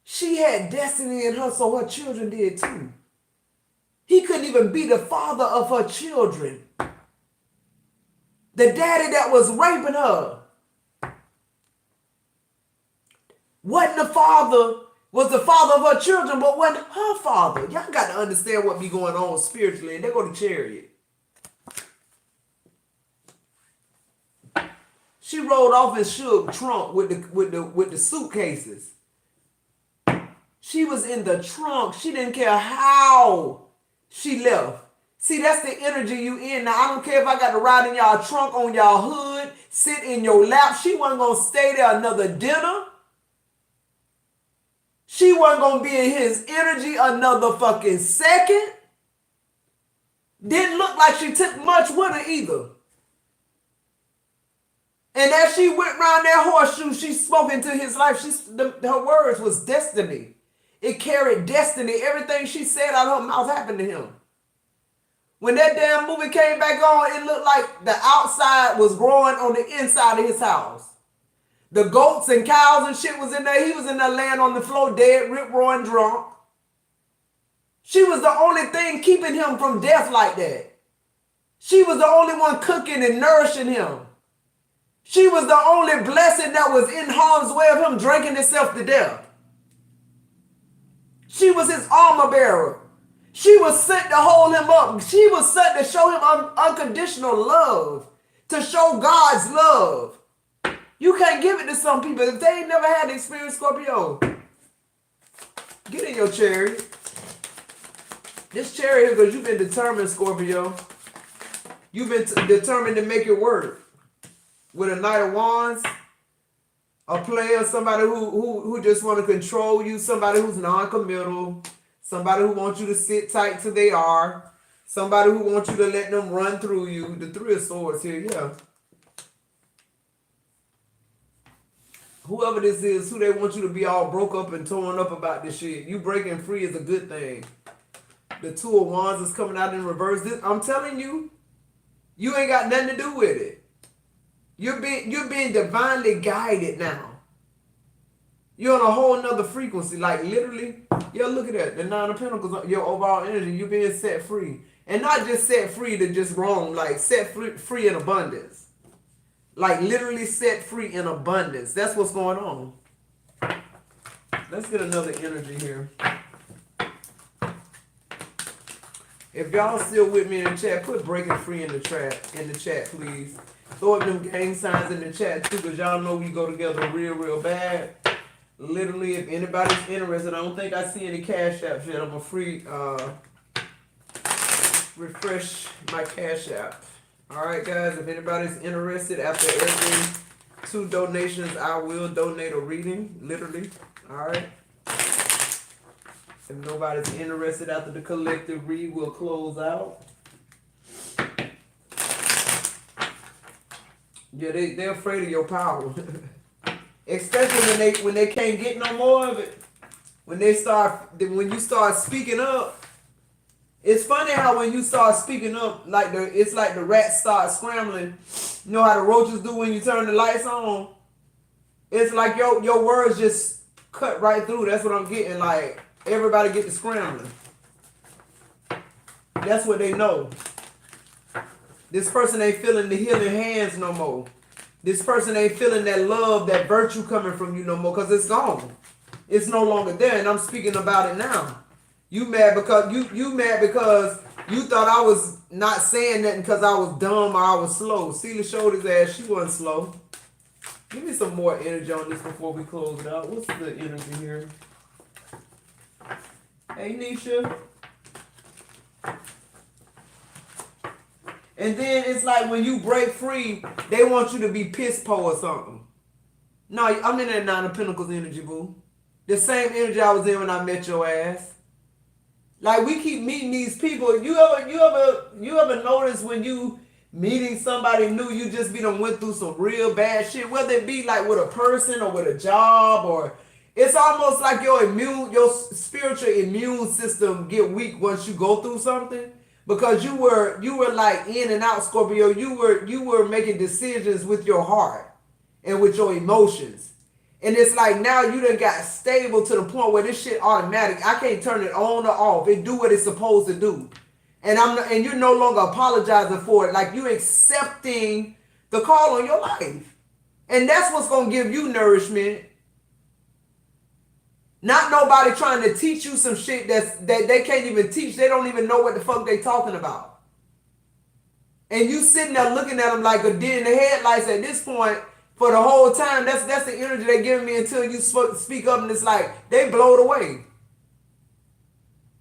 she had destiny in her, so her children did too. He couldn't even be the father of her children. The daddy that was raping her wasn't the father, was the father of her children, but wasn't her father. Y'all got to understand what be going on spiritually, and they go to Chariot. She rolled off his shook trunk with the suitcases. She was in the trunk. She didn't care how she left. See, that's the energy you in. Now, I don't care if I got to ride in y'all trunk on y'all hood, sit in your lap. She wasn't going to stay there another dinner. She wasn't going to be in his energy another fucking second. Didn't look like she took much with her either. And as she went around that horseshoe, she spoke into his life. Her words was destiny. It carried destiny. Everything she said out of her mouth happened to him. When that damn movie came back on, it looked like the outside was growing on the inside of his house. The goats and cows and shit was in there. He was in there laying on the floor dead, rip-roaring drunk. She was the only thing keeping him from death like that. She was the only one cooking and nourishing him. She was the only blessing that was in harm's way of him drinking himself to death. She was his armor bearer. She was sent to hold him up. She was sent to show him unconditional love, to show God's love. You can't give it to some people. If they ain't never had the experience, Scorpio, get in your chariot. This chariot, because you've been determined, Scorpio. You've been determined to make it work. With a Knight of Wands, a player, somebody who just want to control you, somebody who's non-committal, somebody who wants you to sit tight till they are, somebody who wants you to let them run through you. The Three of Swords here, yeah. Whoever this is, who they want you to be all broke up and torn up about this shit. You breaking free is a good thing. The Two of Wands is coming out in reverse. I'm telling you, you ain't got nothing to do with it. You're being divinely guided now. You're on a whole nother frequency. Like literally, yo, look at that. The Nine of Pentacles, your overall energy, you're being set free. And not just set free to just roam, like set free in abundance. Like literally set free in abundance. That's what's going on. Let's get another energy here. If y'all still with me in the chat, put breaking free in the chat, please. Throw up them gang signs in the chat too, because y'all know we go together real bad. Literally, if anybody's interested, I don't think I see any cash apps yet. I'm a free refresh my cash app. Alright guys, if anybody's interested, after every 2 donations, I will donate a reading. Literally. Alright. If nobody's interested after the collective read, we'll close out. Yeah, they're afraid of your power. Especially when they can't get no more of it. When you start speaking up. It's funny how when you start speaking up, it's like the rats start scrambling. You know how the roaches do when you turn the lights on? It's like your words just cut right through. That's what I'm getting. Like everybody get to scrambling. That's what they know. This person ain't feeling the healing hands no more. This person ain't feeling that love, that virtue coming from you no more, because it's gone. It's no longer there, and I'm speaking about it now. You mad because you mad because you thought I was not saying nothing because I was dumb or I was slow. Celia showed his ass. She wasn't slow. Give me some more energy on this before we close it out. What's the energy here? Hey, Nisha. And then it's like when you break free, they want you to be piss po or something. No, I'm in that Nine of Pentacles energy, boo. The same energy I was in when I met your ass. Like we keep meeting these people. You ever notice when you meeting somebody new, you just be done went through some real bad shit, whether it be like with a person or with a job, or it's almost like your spiritual immune system get weak once you go through something. Because you were like in and out, Scorpio. You were making decisions with your heart and with your emotions. And it's like now you done got stable to the point where this shit automatic. I can't turn it on or off. It do what it's supposed to do. And you're no longer apologizing for it. Like you accepting the call on your life. And that's what's gonna give you nourishment. Not nobody trying to teach you some shit that they can't even teach. They don't even know what the fuck they talking about. And you sitting there looking at them like a deer in the headlights at this point for the whole time. That's the energy they giving me until you speak up, and it's like they blow it away.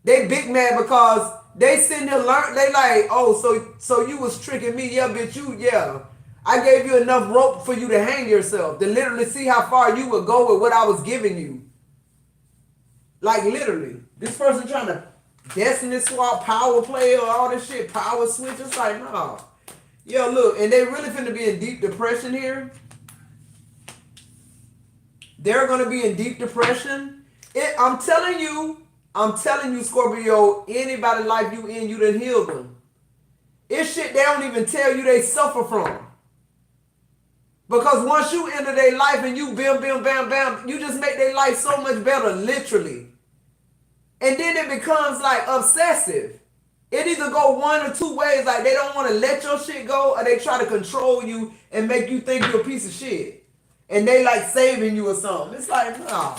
They big mad because they sitting there they like, oh, so you was tricking me. Yeah, bitch, I gave you enough rope for you to hang yourself, to literally see how far you would go with what I was giving you. Like literally, this person trying to destiny swap, power play, or all this shit, power switch. It's like, nah. Yeah, look, and they really finna be in deep depression here. They're gonna be in deep depression. I'm telling you, Scorpio, anybody life you in, you done healed them. It's shit they don't even tell you they suffer from. Because once you enter their life and you bam, bam, bam, bam, you just make their life so much better, literally. And then it becomes like obsessive. It either go one or two ways. Like they don't want to let your shit go, or they try to control you and make you think you're a piece of shit. And they like saving you or something. It's like, nah.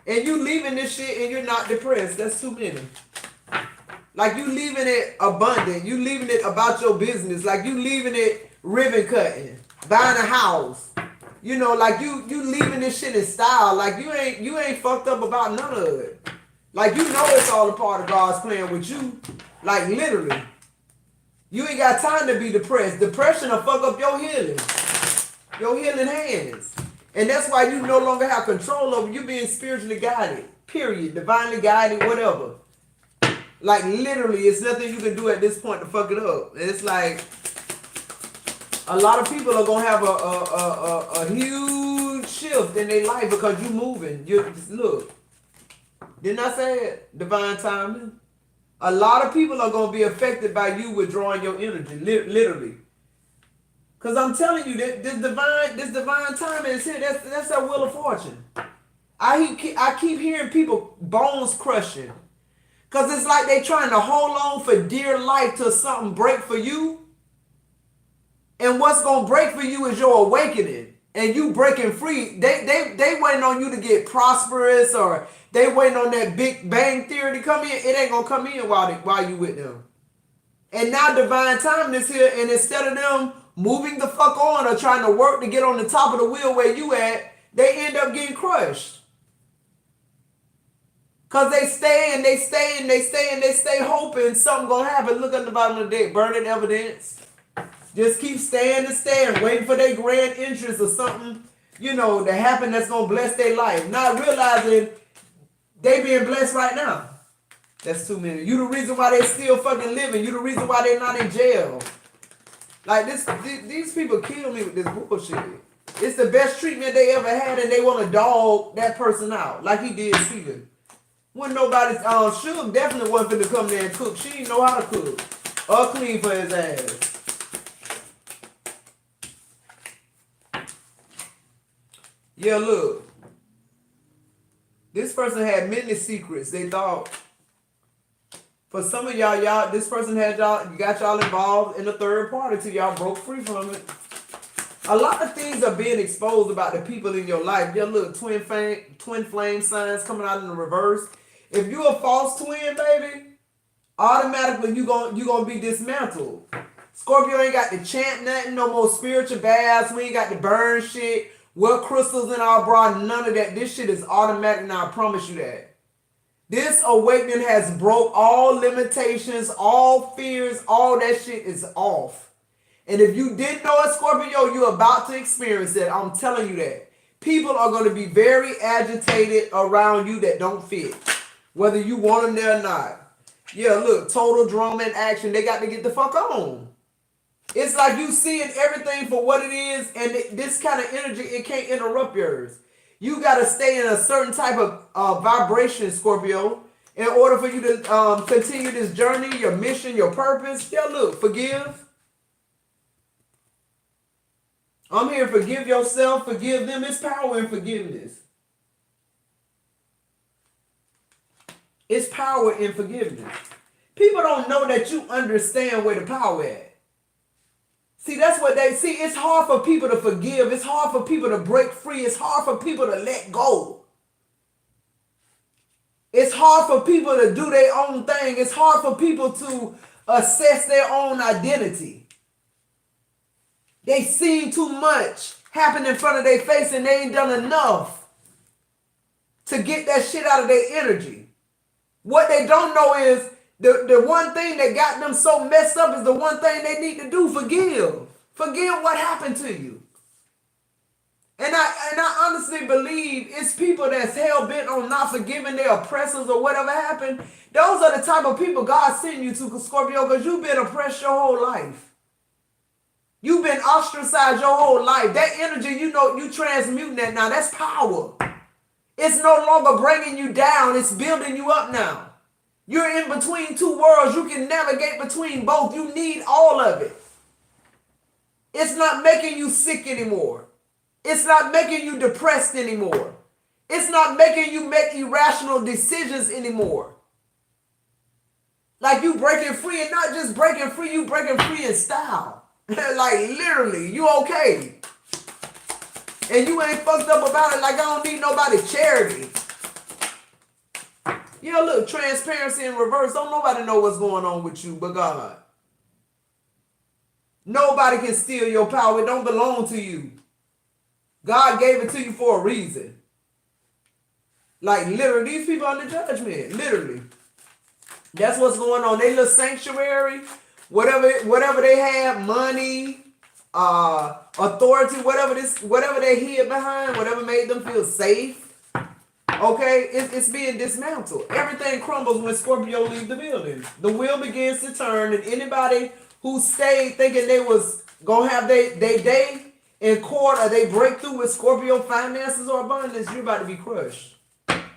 And you leaving this shit and you're not depressed. That's too many. Like you leaving it abundant. You leaving it about your business. Like you leaving it ribbon cutting, buying a house. You know, like you leaving this shit in style. Like you ain't fucked up about none of it. Like you know it's all a part of God's plan with you. Like literally. You ain't got time to be depressed. Depression will fuck up your healing. Your healing hands. And that's why you no longer have control over you being spiritually guided. Period. Divinely guided, whatever. Like literally, it's nothing you can do at this point to fuck it up. And it's like, A lot of people are gonna have a huge shift in their life because you moving. You look, didn't I say it? Divine timing. A lot of people are gonna be affected by you withdrawing your energy, literally. Cause I'm telling you that this divine timing is here. That's that wheel of fortune. I keep hearing people bones crushing. Cause it's like they trying to hold on for dear life till something break for you. And what's gonna break for you is your awakening. And you breaking free. They waiting on you to get prosperous, or they waiting on that Big Bang Theory to come in. It ain't gonna come in while you with them. And now divine timing is here, and instead of them moving the fuck on or trying to work to get on the top of the wheel where you at, they end up getting crushed. Cause they stay hoping something gonna happen. Look at the bottom of the deck, burning evidence. Just keep staying, waiting for their grand entrance or something, to happen that's gonna bless their life. Not realizing they being blessed right now. That's too many. You the reason why they still fucking living. You the reason why they not in jail. Like these people kill me with this bullshit. It's the best treatment they ever had, and they want to dog that person out like he did Steven. When nobody, Suge definitely wasn't finna come there and cook. She didn't know how to cook or clean for his ass. Yeah, look. This person had many secrets. They thought, for some of y'all, this person got y'all involved in a third party till y'all broke free from it. A lot of things are being exposed about the people in your life. Yeah, look, twin flame signs coming out in the reverse. If you a false twin, baby, automatically you gonna be dismantled. Scorpio ain't got to chant nothing, no more spiritual baths. We ain't got to burn shit. Wear crystals in our bra, none of that. This shit is automatic now, I promise you that. This awakening has broke all limitations, all fears, all that shit is off. And if you didn't know it, Scorpio, you're about to experience it. I'm telling you that. People are going to be very agitated around you that don't fit, whether you want them there or not. Yeah, look, total drama and action. They got to get the fuck on. It's like you seeing everything for what it is, and this kind of energy, it can't interrupt yours. You got to stay in a certain type of vibration, Scorpio, in order for you to continue this journey, your mission, your purpose. Yeah, look, forgive. I'm here, forgive yourself, forgive them. It's power in forgiveness. It's power in forgiveness. People don't know that you understand where the power is. See, that's what they see. It's hard for people to forgive. It's hard for people to break free. It's hard for people to let go. It's hard for people to do their own thing. It's hard for people to assess their own identity. They seen too much happen in front of their face, and they ain't done enough to get that shit out of their energy. What they don't know is the one thing that got them so messed up is the one thing they need to do, forgive. Forgive what happened to you. And I honestly believe it's people that's hell-bent on not forgiving their oppressors or whatever happened. Those are the type of people God sent you to, Scorpio, because you've been oppressed your whole life. You've been ostracized your whole life. That energy, you transmuting that now. That's power. It's no longer bringing you down. It's building you up now. You're in between two worlds. You can navigate between both. You need all of it. It's not making you sick anymore. It's not making you depressed anymore. It's not making you make irrational decisions anymore. Like you breaking free, and not just breaking free, you breaking free in style. Like literally, you okay. And you ain't fucked up about it like I don't need nobody's charity. Yeah, look, transparency in reverse. Don't nobody know what's going on with you but God. Nobody can steal your power. It don't belong to you. God gave it to you for a reason. Like literally, these people under judgment. Literally. That's what's going on. They little sanctuary, whatever they have, money, authority, whatever they hid behind, whatever made them feel safe. Okay, it's being dismantled. Everything crumbles when Scorpio leaves the building. The wheel begins to turn, and anybody who stayed thinking they was gonna have they day in court, or they break through with Scorpio finances or abundance, you're about to be crushed.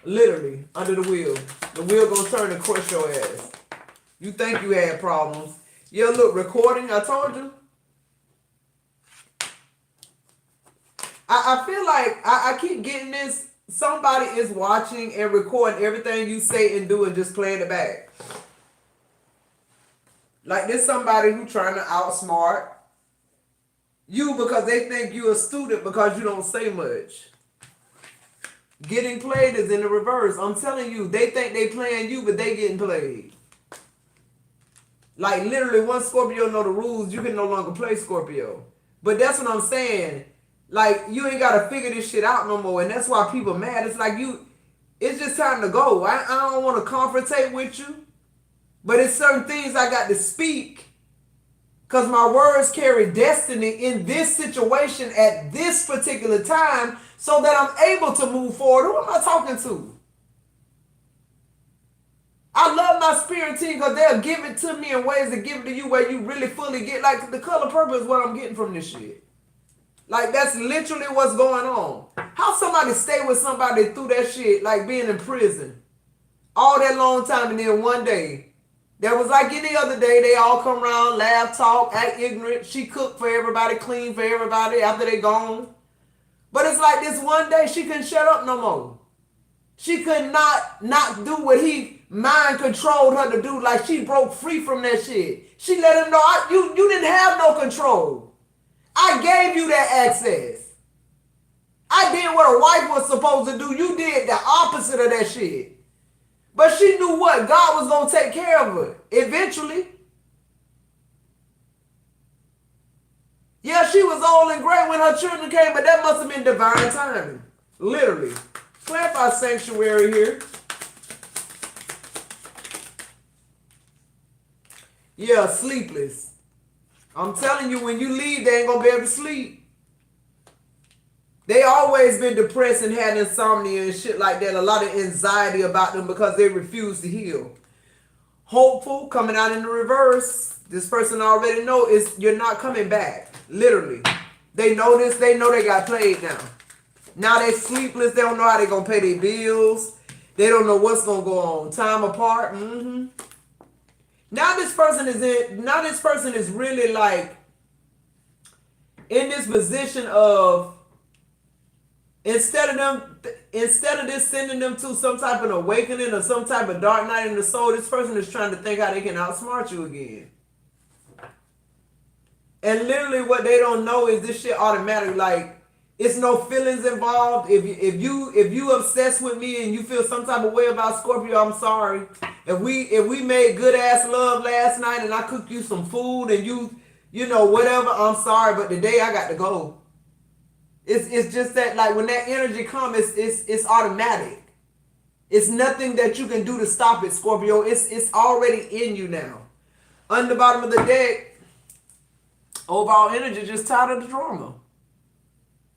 Literally, under the wheel. The wheel gonna turn and crush your ass. You think you had problems. Yeah, look, recording, I told you. I feel like I keep getting this. Somebody is watching and recording everything you say and do and just playing it back. Like there's somebody who trying to outsmart you because they think you're a student because you don't say much. Getting played is in the reverse. I'm telling you, they think they playing you, but they getting played. Like literally, once Scorpio know the rules, you can no longer play Scorpio. But that's what I'm saying. Like you ain't gotta figure this shit out no more, and that's why people mad. It's like it's just time to go. I don't want to confrontate with you, but it's certain things I got to speak. Because my words carry destiny in this situation at this particular time so that I'm able to move forward. Who am I talking to? I love my spirit team because they'll give it to me in ways to give it to you where you really fully get. Like the color purple is what I'm getting from this shit. Like that's literally what's going on. How somebody stay with somebody through that shit, like being in prison all that long time, and then one day, that was like any other day, they all come around, laugh, talk, act ignorant. She cook for everybody, clean for everybody after they gone. But it's like this one day, she couldn't shut up no more. She could not do what he mind controlled her to do. Like she broke free from that shit. She let him know, you didn't have no control. I gave you that access. I did what a wife was supposed to do. You did the opposite of that shit. But she knew what? God was going to take care of her eventually. Yeah, she was old and gray when her children came, but that must have been divine timing. Literally. Clarify sanctuary here. Yeah, sleepless. I'm telling you, when you leave, they ain't going to be able to sleep. They always been depressed and had insomnia and shit like that. A lot of anxiety about them because they refuse to heal. Hopeful, coming out in the reverse. This person already know you're not coming back. Literally. They know this. They know they got played now. Now they sleepless. They don't know how they going to pay their bills. They don't know what's going to go on. Time apart. Now this person is really like in this position of instead of this sending them to some type of awakening or some type of dark night in the soul, this person is trying to think how they can outsmart you again. And literally what they don't know is this shit automatic. Like it's no feelings involved. If you obsessed with me and you feel some type of way about Scorpio, I'm sorry. If we made good ass love last night and I cooked you some food and you know whatever, I'm sorry, but today I got to go. It's just that like when that energy comes, it's automatic. It's nothing that you can do to stop it, Scorpio. It's already in you now. On the bottom of the deck, overall energy just tired of the drama.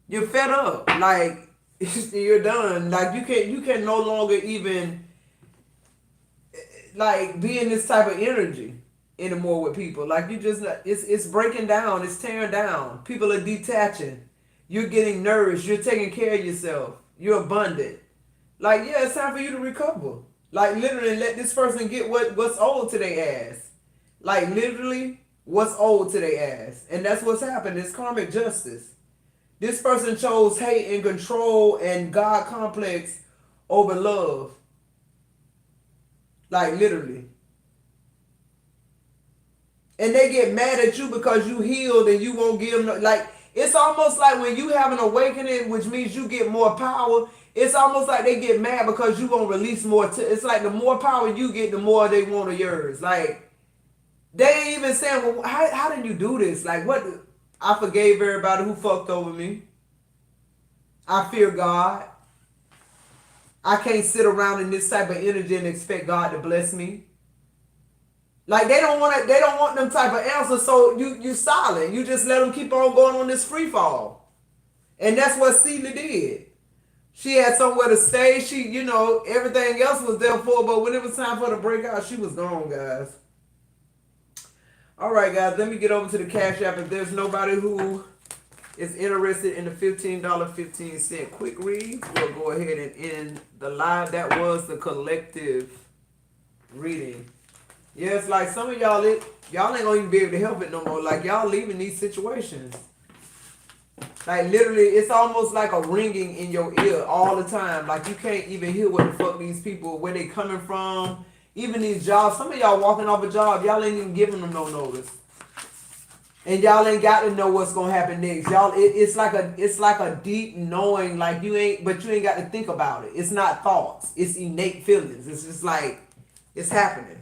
You're fed up. Like you're done. Like you can no longer even like be in this type of energy anymore with people. Like you just it's breaking down. It's tearing down. People are detaching. You're getting nourished. You're taking care of yourself. You're abundant. Like, yeah, it's time for you to recover. Like, literally, let this person get what's owed to their ass. Like, literally, what's owed to their ass. And that's what's happened. It's karmic justice. This person chose hate and control and God complex over love. Like, literally. And they get mad at you because you healed and you won't give them, like, it's almost like when you have an awakening, which means you get more power, it's almost like they get mad because you won't release more. It's like the more power you get, the more they want of yours. Like, they ain't even saying, well, how did you do this? Like, what? I forgave everybody who fucked over me. I fear God. I can't sit around in this type of energy and expect God to bless me. Like they don't want them type of answers, so you silent. You just let them keep on going on this free fall. And that's what Celia did. She had somewhere to stay. She, everything else was there for her, but when it was time for her to break out, she was gone, guys. All right, guys, let me get over to the Cash App. If there's nobody who is interested in the $15.15 quick read, we'll go ahead and end the live. That was the collective reading. Yeah, it's like some of y'all, y'all ain't gonna even be able to help it no more. Like, y'all leaving these situations. Like, literally, it's almost like a ringing in your ear all the time. Like, you can't even hear what the fuck these people, where they coming from. Even these jobs, some of y'all walking off a job, y'all ain't even giving them no notice. And y'all ain't got to know what's gonna happen next. Y'all, it's like a deep knowing, like but you ain't got to think about it. It's not thoughts. It's innate feelings. It's just like, it's happening.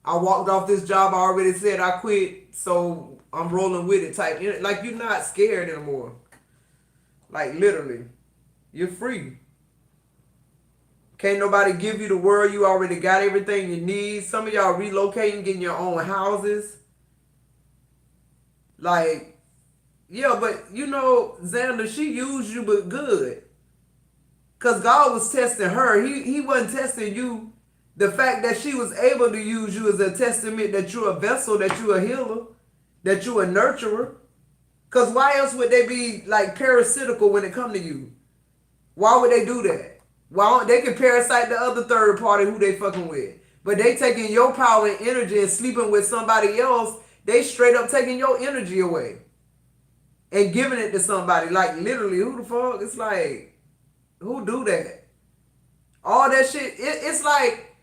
I walked off this job, I already said I quit, so I'm rolling with it type. Like, you're not scared anymore. Like, literally. You're free. Can't nobody give you the world. You already got everything you need. Some of y'all relocating, getting your own houses. Like, yeah, but you know, Xander, she used you but good. Because God was testing her. He wasn't testing you. The fact that she was able to use you is a testament that you're a vessel, that you're a healer, that you're a nurturer. Because why else would they be like parasitical when it come to you? Why would they do that? Why they can parasite the other third party who they fucking with. But they taking your power and energy and sleeping with somebody else. They straight up taking your energy away and giving it to somebody. Like, literally, who the fuck? It's like, who do that? All that shit. It's like,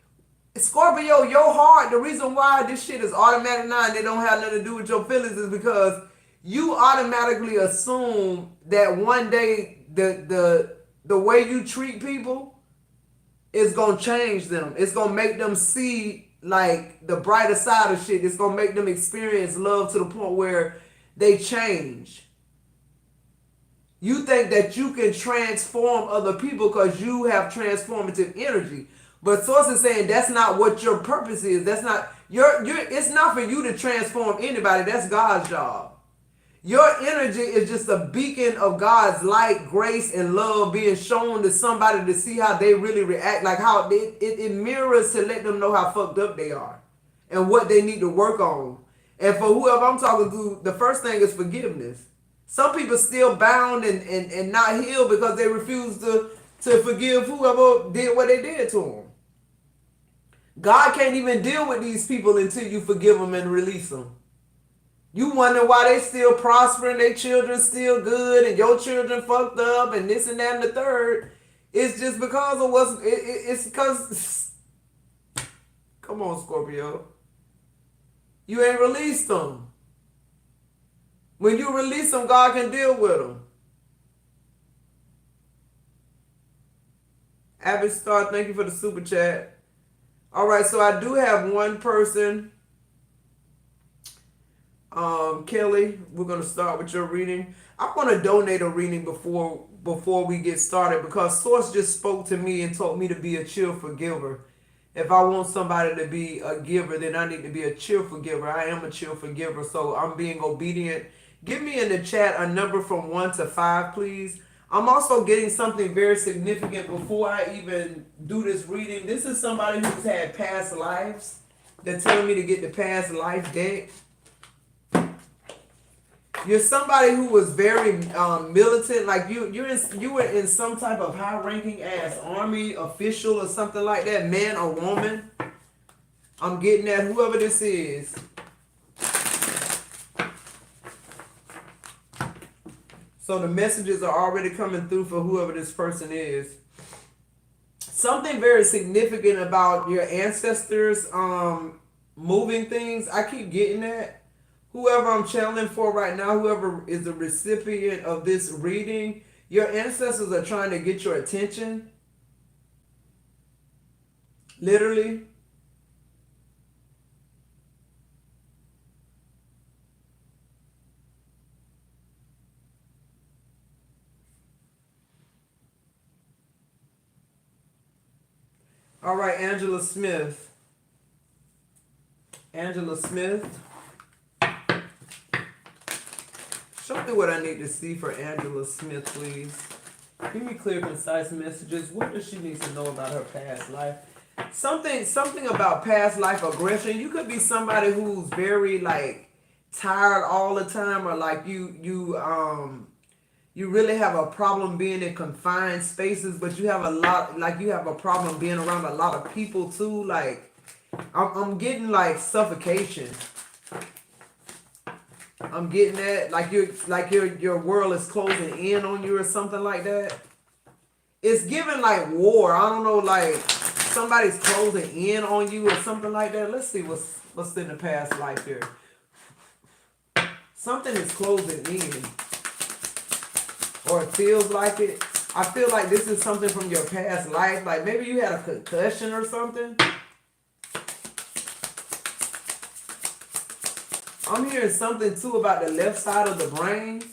Scorpio, your heart, the reason why this shit is automatic now and they don't have nothing to do with your feelings is because you automatically assume that one day the way you treat people is going to change them. It's going to make them see like the brighter side of shit. It's going to make them experience love to the point where they change. You think that you can transform other people because you have transformative energy. But Source is saying that's not what your purpose is. That's not it's not for you to transform anybody. That's God's job. Your energy is just a beacon of God's light, grace, and love being shown to somebody to see how they really react. Like how it mirrors to let them know how fucked up they are and what they need to work on. And for whoever I'm talking to, the first thing is forgiveness. Some people still bound and not healed because they refuse to forgive whoever did what they did to them. God can't even deal with these people until you forgive them and release them. You wonder why they still prospering, their children still good, and your children fucked up, and this and that and the third. It's just because of it's because, come on, Scorpio. You ain't released them. When you release them, God can deal with them. Abbott Star, thank you for the super chat. All right, so I do have one person. Kelly, we're going to start with your reading. I want to donate a reading before we get started because Source just spoke to me and told me to be a cheerful giver. If I want somebody to be a giver, then I need to be a cheerful giver. I am a cheerful giver, so I'm being obedient. Give me in the chat a number from 1 to 5, please. I'm also getting something very significant before I even do this reading. This is somebody who's had past lives. They're telling me to get the past life deck. You're somebody who was very militant, like you were in some type of high-ranking ass army official or something like that, man or woman. I'm getting at whoever this is. So the messages are already coming through for whoever this person is. Something very significant about your ancestors moving things. I keep getting that. Whoever I'm channeling for right now, whoever is the recipient of this reading, your ancestors are trying to get your attention. Literally. All right, Angela Smith. Angela Smith. Show me what I need to see for Angela Smith, please. Give me clear, concise messages. What does she need to know about her past life? Something about past life aggression. You could be somebody who's very like tired all the time, or like you really have a problem being in confined spaces, but you have a lot, like you have a problem being around a lot of people too. Like I'm getting like suffocation. I'm getting that like your world is closing in on you or something like that. It's giving like war. I don't know, like somebody's closing in on you or something like that. Let's see what's in the past life here. Something is closing in, or it feels like it. I feel like this is something from your past life. Like maybe you had a concussion or something. I'm hearing something too about the left side of the brain.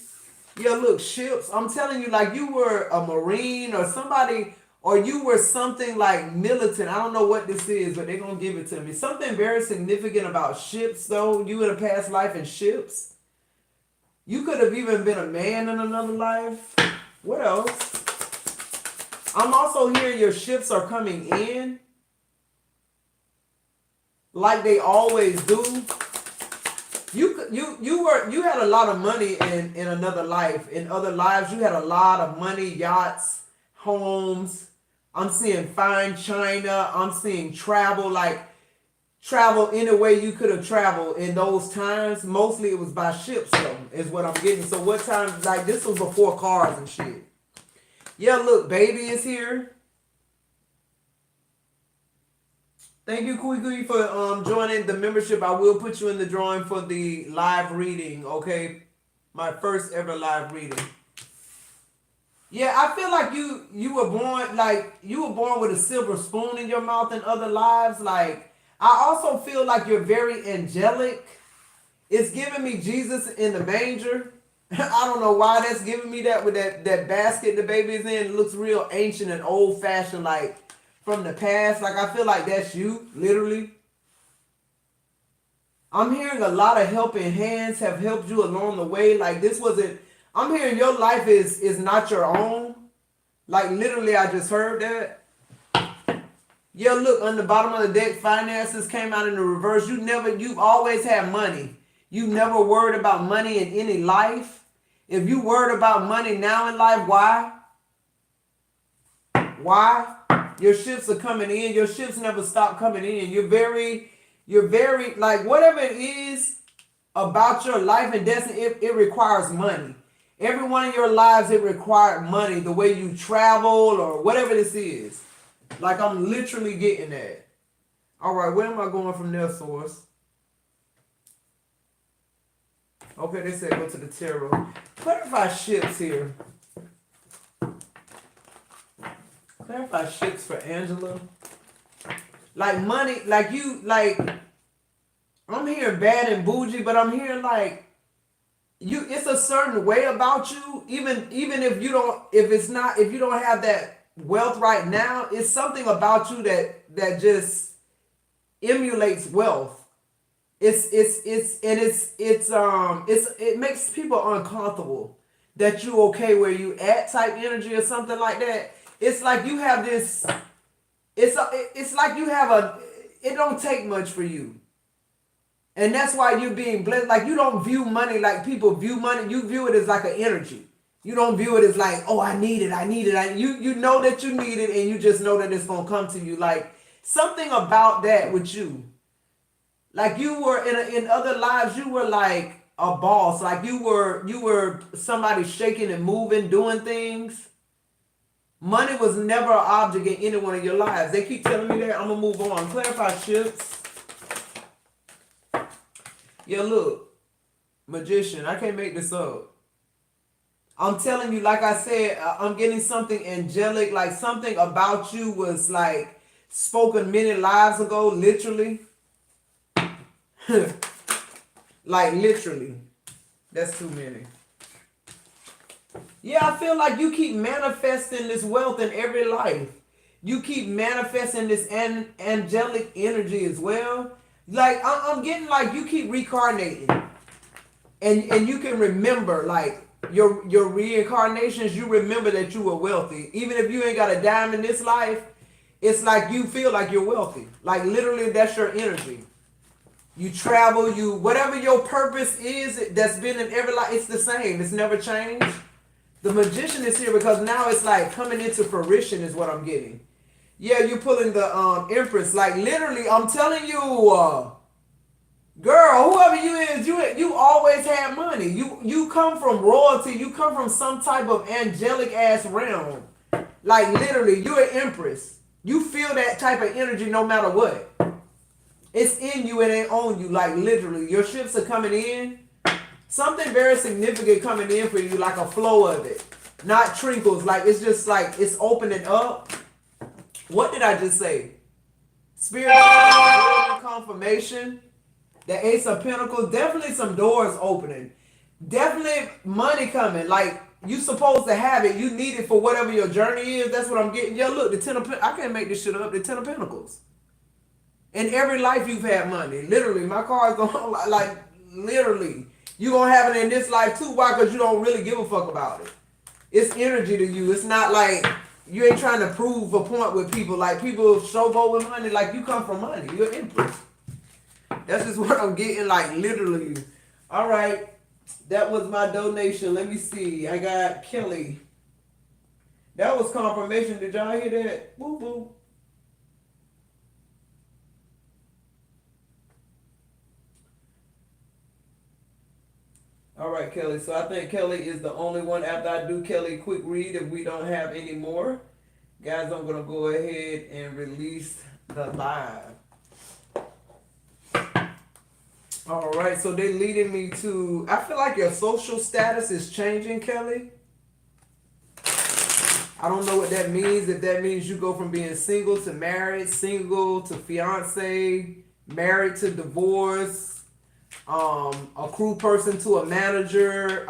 Yeah, look, ships. I'm telling you, like you were a Marine or somebody, or you were something like militant. I don't know what this is, but they're going to give it to me. Something very significant about ships, though. You in a past life in ships. You could have even been a man in another life. What else? I'm also hearing your ships are coming in like they always do. You had a lot of money in another life. In other lives, you had a lot of money, yachts, homes. I'm seeing fine china. I'm seeing travel, like travel any way you could have traveled in those times. Mostly it was by ships, though, is what I'm getting. So what time? Like this was before cars and shit. Yeah, look, baby is here. Thank you, Kui, for joining the membership. I will put you in the drawing for the live reading, okay? My first ever live reading. Yeah, I feel like you were born with a silver spoon in your mouth in other lives. Like I also feel like you're very angelic. It's giving me Jesus in the manger. I don't know why that's giving me that with that basket the baby is in. It looks real ancient and old fashioned, like from the past. Like I feel like that's you, literally. I'm hearing a lot of helping hands have helped you along the way. Like this wasn't. I'm hearing your life is not your own. Like literally, I just heard that. Yeah, look on the bottom of the deck, finances came out in the reverse. You've always had money. You never worried about money in any life. If you worried about money now in life, why? Why? Your ships are coming in. Your ships never stop coming in. You're very, like whatever it is about your life and destiny, it requires money. Every one of your lives, it required money. The way you travel or whatever this is. Like I'm literally getting that. All right, where am I going from there, source? Okay, they said go to the tarot. Clarify ships here. Clarify ships for Angela. Like money, like you, like I'm hearing bad and bougie, but I'm hearing like you. It's a certain way about you, even if you don't, if you don't have that wealth right now, it's something about you that just emulates wealth. It makes people uncomfortable that you okay where you at type energy or something like that. It's like you have this. It's like you have a. It don't take much for you, and that's why you're being blessed. Like you don't view money like people view money. You view it as like an energy. You don't view it as like, oh, I need it. You know that you need it, and you just know that it's gonna come to you. Like something about that with you. Like you were in other lives, you were like a boss. Like you were somebody shaking and moving, doing things. Money was never an object in any one of your lives. They keep telling me that. I'm gonna move on. Clarify ships. Yeah, look, magician. I can't make this up. I'm telling you, like I said, I'm getting something angelic. Like something about you was like spoken many lives ago, literally. Like literally. That's too many. Yeah, I feel like you keep manifesting this wealth in every life. You keep manifesting this angelic energy as well. Like I'm getting like you keep reincarnating. And you can remember like your reincarnations, you remember that you were wealthy. Even if you ain't got a dime in this life, It's like you feel like you're wealthy. Like literally, that's your energy. You travel, you whatever your purpose is that's been in every life, it's the same. It's never changed. The magician is here because now it's like coming into fruition is what I'm getting. Yeah, you're pulling the empress. Like literally, I'm telling you, girl, whoever you is, you always had money. You come from royalty. You come from some type of angelic ass realm. Like literally, you're an empress. You feel that type of energy no matter what. It's in you, it ain't on you. Like literally, your ships are coming in. Something very significant coming in for you, like a flow of it. Not trinkles. Like it's just like it's opening up. What did I just say? Spiritual confirmation. The Ace of Pentacles. Definitely some doors opening. Definitely money coming. Like you supposed to have it. You need it for whatever your journey is. That's what I'm getting. Yo, look, the Ten of Pentacles. I can't make this shit up. The Ten of Pentacles. In every life you've had money. Literally. My cards don't like literally. You gonna have it in this life too. Why? Because you don't really give a fuck about it. It's energy to you. It's not like you ain't trying to prove a point with people. Like people showboat with money. Like you come from money. You're an empress. That's just what I'm getting. Like literally. All right. That was my donation. Let me see. I got Kelly. That was confirmation. Did y'all hear that? Woo woo. All right, Kelly. So I think Kelly is the only one. After I do Kelly quick read, if we don't have any more, guys, I'm going to go ahead and release the live. All right, so they're leading me to, I feel like your social status is changing, Kelly. I don't know what that means. If that means you go from being single to married, single to fiance, married to divorce, a crew person to a manager,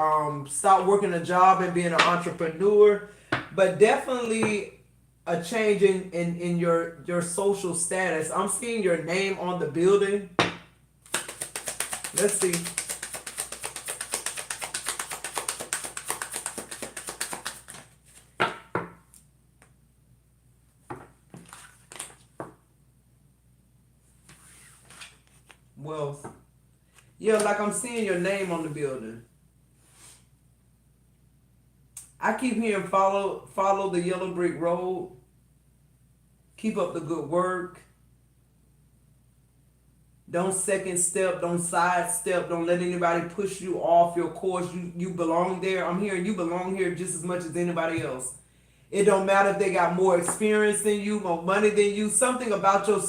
stop working a job and being an entrepreneur, but definitely a change in your social status. I'm seeing your name on the building. Let's see. Wealth. Yeah, like I'm seeing your name on the building. I keep hearing follow the yellow brick road. Keep up the good work. Don't second step, don't side step, don't let anybody push you off your course. You belong there. I'm hearing you belong here just as much as anybody else. It don't matter if they got more experience than you, more money than you. Something about your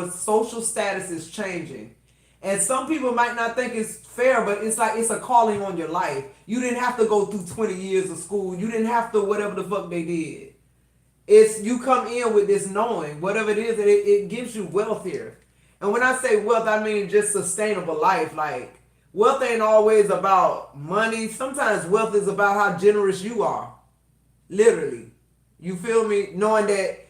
social status is changing. And some people might not think it's fair, but it's like it's a calling on your life. You didn't have to go through 20 years of school. You didn't have to whatever the fuck they did. It's you come in with this knowing, whatever it is, it gives you wealth here. And when I say wealth, I mean just sustainable life. Like wealth ain't always about money. Sometimes wealth is about how generous you are. Literally. You feel me? Knowing that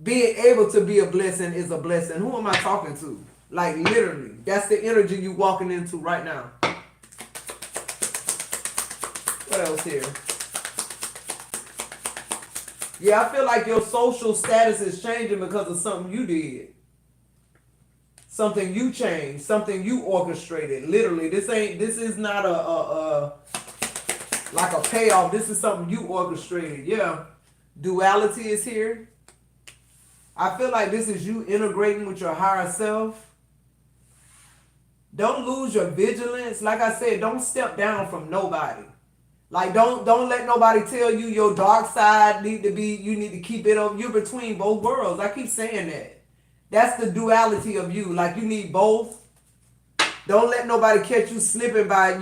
being able to be a blessing is a blessing. Who am I talking to? Like literally. That's the energy you walking into right now. What else here? Yeah, I feel like your social status is changing because of something you did. Something you changed. Something you orchestrated. Literally. This is not like a payoff. This is something you orchestrated. Yeah. Duality is here. I feel like this is you integrating with your higher self. Don't lose your vigilance. Like I said, don't step down from nobody. Like don't let nobody tell you your dark side you need to keep it up. You're between both worlds. I keep saying that. That's the duality of you. Like you need both. Don't let nobody catch you slipping by,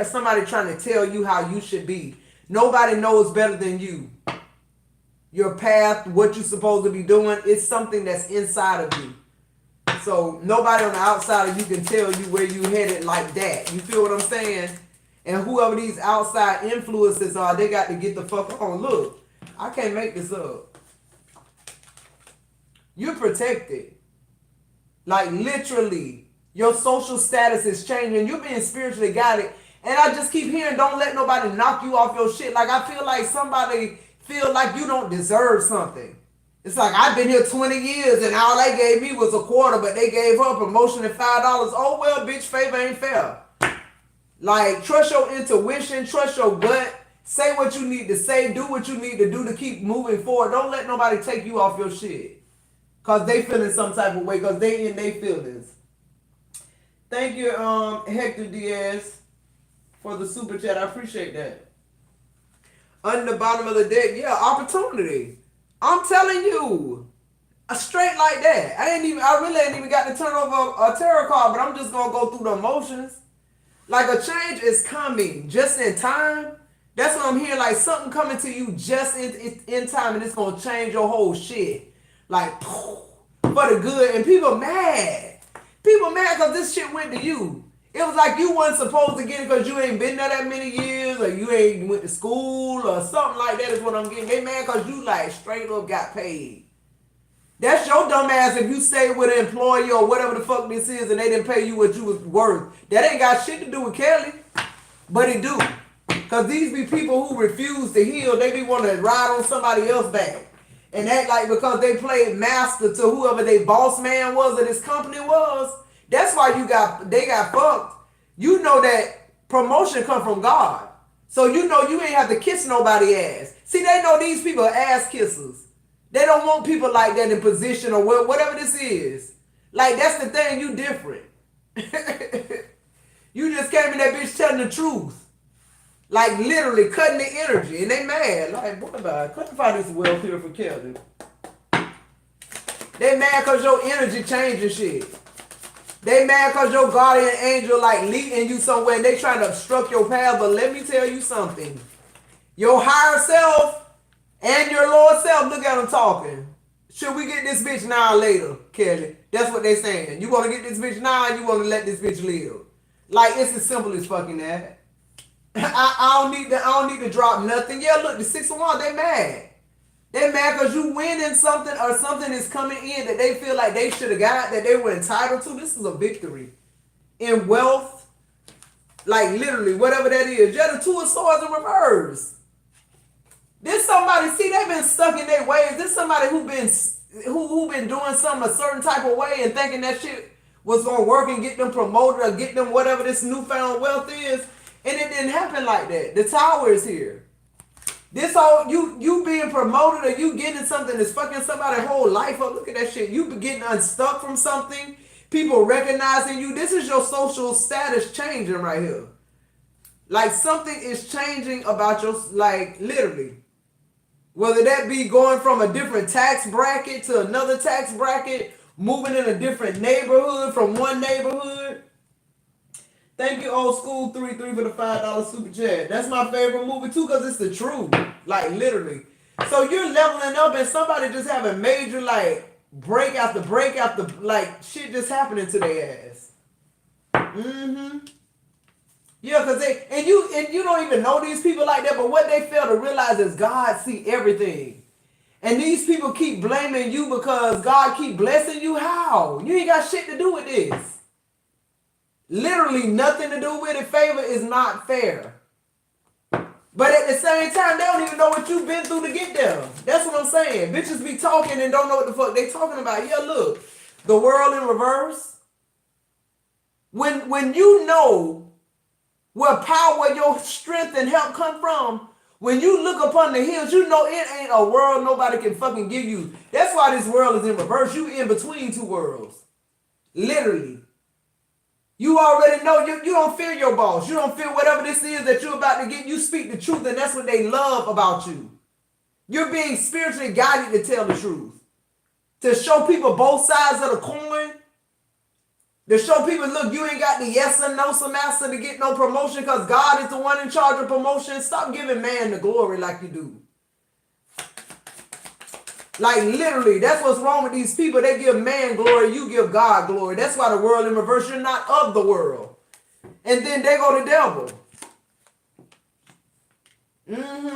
somebody trying to tell you how you should be. Nobody knows better than you. Your path, what you're supposed to be doing, it's something that's inside of you. So nobody on the outside of you can tell you where you headed like that. You feel what I'm saying? And whoever these outside influences are, they got to get the fuck on. Look, I can't make this up. You're protected. Like literally, your social status is changing. You're being spiritually guided. And I just keep hearing, don't let nobody knock you off your shit. Like I feel like somebody feel like you don't deserve something. It's like, I've been here 20 years and all they gave me was a quarter, but they gave her a promotion at $5. Oh, well, bitch, favor ain't fair. Like, trust your intuition, trust your gut. Say what you need to say, do what you need to do to keep moving forward. Don't let nobody take you off your shit. Because they feeling some type of way, because they in their feelings. Thank you, Hector Diaz, for the super chat. I appreciate that. On the bottom of the deck, yeah, opportunity. I'm telling you, straight like that. I really ain't even got to turn over a tarot card, but I'm just gonna go through the emotions. Like, a change is coming just in time. That's what I'm hearing. Like, something coming to you just in time, and it's gonna change your whole shit. Like, for the good. And people mad. People mad because this shit went to you. It was like you wasn't supposed to get it because you ain't been there that many years, or you ain't went to school, or something like that is what I'm getting. They mad because you, like, straight up got paid. That's your dumb ass if you stay with an employee or whatever the fuck this is and they didn't pay you what you was worth. That ain't got shit to do with Kelly. But it do. Because these be people who refuse to heal. They be wanting to ride on somebody else's back. And act like because they played master to whoever they boss man was or this company was. That's why they got fucked. You know that promotion come from God. So you know you ain't have to kiss nobody ass. See, they know these people are ass kissers. They don't want people like that in position or whatever this is. Like, that's the thing, you different. You just came in that bitch telling the truth. Like, literally cutting the energy. And they mad. Like, what about clarify this wealth here for Kelly. They mad because your energy changing shit. They mad because your guardian angel like leading you somewhere and they trying to obstruct your path. But let me tell you something. Your higher self and your lower self, look at them talking. Should we get this bitch now or later, Kelly? That's what they saying. You want to get this bitch now or you want to let this bitch live? Like, it's as simple as fucking that. I don't need to drop nothing. Yeah, look, the 6 of Wands, they mad. They mad because you winning something or something is coming in that they feel like they should have got, that they were entitled to. This is a victory. In wealth, like literally, whatever that is. Yeah, the 2 of Swords in reverse. This somebody, see, they've been stuck in their ways. This somebody who been doing something a certain type of way and thinking that shit was gonna work and get them promoted or get them whatever this newfound wealth is, and it didn't happen like that. The Tower is here. This whole you being promoted or you getting something that's fucking somebody's whole life up. Look at that shit. You getting unstuck from something. People recognizing you. This is your social status changing right here. Like, something is changing about your, like, literally. Whether that be going from a different tax bracket to another tax bracket, moving in a different neighborhood from one neighborhood. Thank you, Old School 33 for the $5 super chat. That's my favorite movie too, because it's the truth. Like, literally. So you're leveling up and somebody just having major, like, break after like, shit just happening to their ass. Yeah, because you don't even know these people like that, but what they fail to realize is God see everything. And these people keep blaming you because God keep blessing you. How? You ain't got shit to do with this. Literally nothing to do with it. Favor is not fair. But at the same time, they don't even know what you've been through to get there. That's what I'm saying. Bitches be talking and don't know what the fuck they talking about. Yeah, look. The world in reverse. When you know where power, your strength, and help come from, when you look upon the hills, you know it ain't a world nobody can fucking give you. That's why this world is in reverse. You in between 2 worlds. Literally. You already know. You don't fear your boss. You don't fear whatever this is that you're about to get. You speak the truth, and that's what they love about you. You're being spiritually guided to tell the truth. To show people both sides of the coin. To show people, look, you ain't got the yes or no semester to get no promotion because God is the one in charge of promotion. Stop giving man the glory like you do. Like, literally, that's what's wrong with these people. They give man glory, you give God glory. That's why the world in reverse. You're not of the world. And then they go to devil.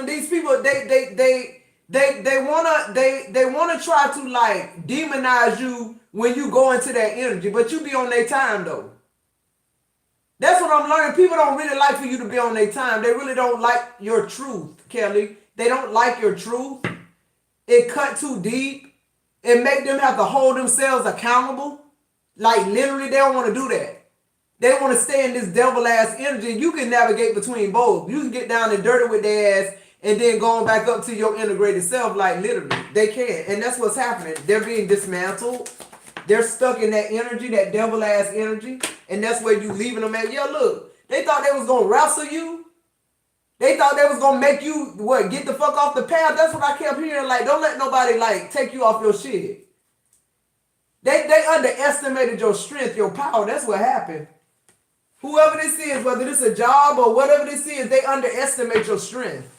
These people, they wanna try to, like, demonize you when you go into that energy, but you be on their time though. That's what I'm learning. People don't really like for you to be on their time. They really don't like your truth, Kelly. They don't like your truth. It cut too deep. and make them have to hold themselves accountable. Like literally, they don't want to do that. They want to stay in this devil ass energy. You can navigate between both. You can get down and dirty with their ass and then going back up to your integrated self. Like literally, they can. And that's what's happening. They're being dismantled. They're stuck in that energy, that devil ass energy. And that's where you leaving them at. Yeah, look, they thought they was going to wrestle you. They thought they was going to make you, what, get the fuck off the path. That's what I kept hearing. Like, don't let nobody, like, take you off your shit. They underestimated your strength, your power. That's what happened. Whoever this is, whether this is a job or whatever this is, they underestimate your strength.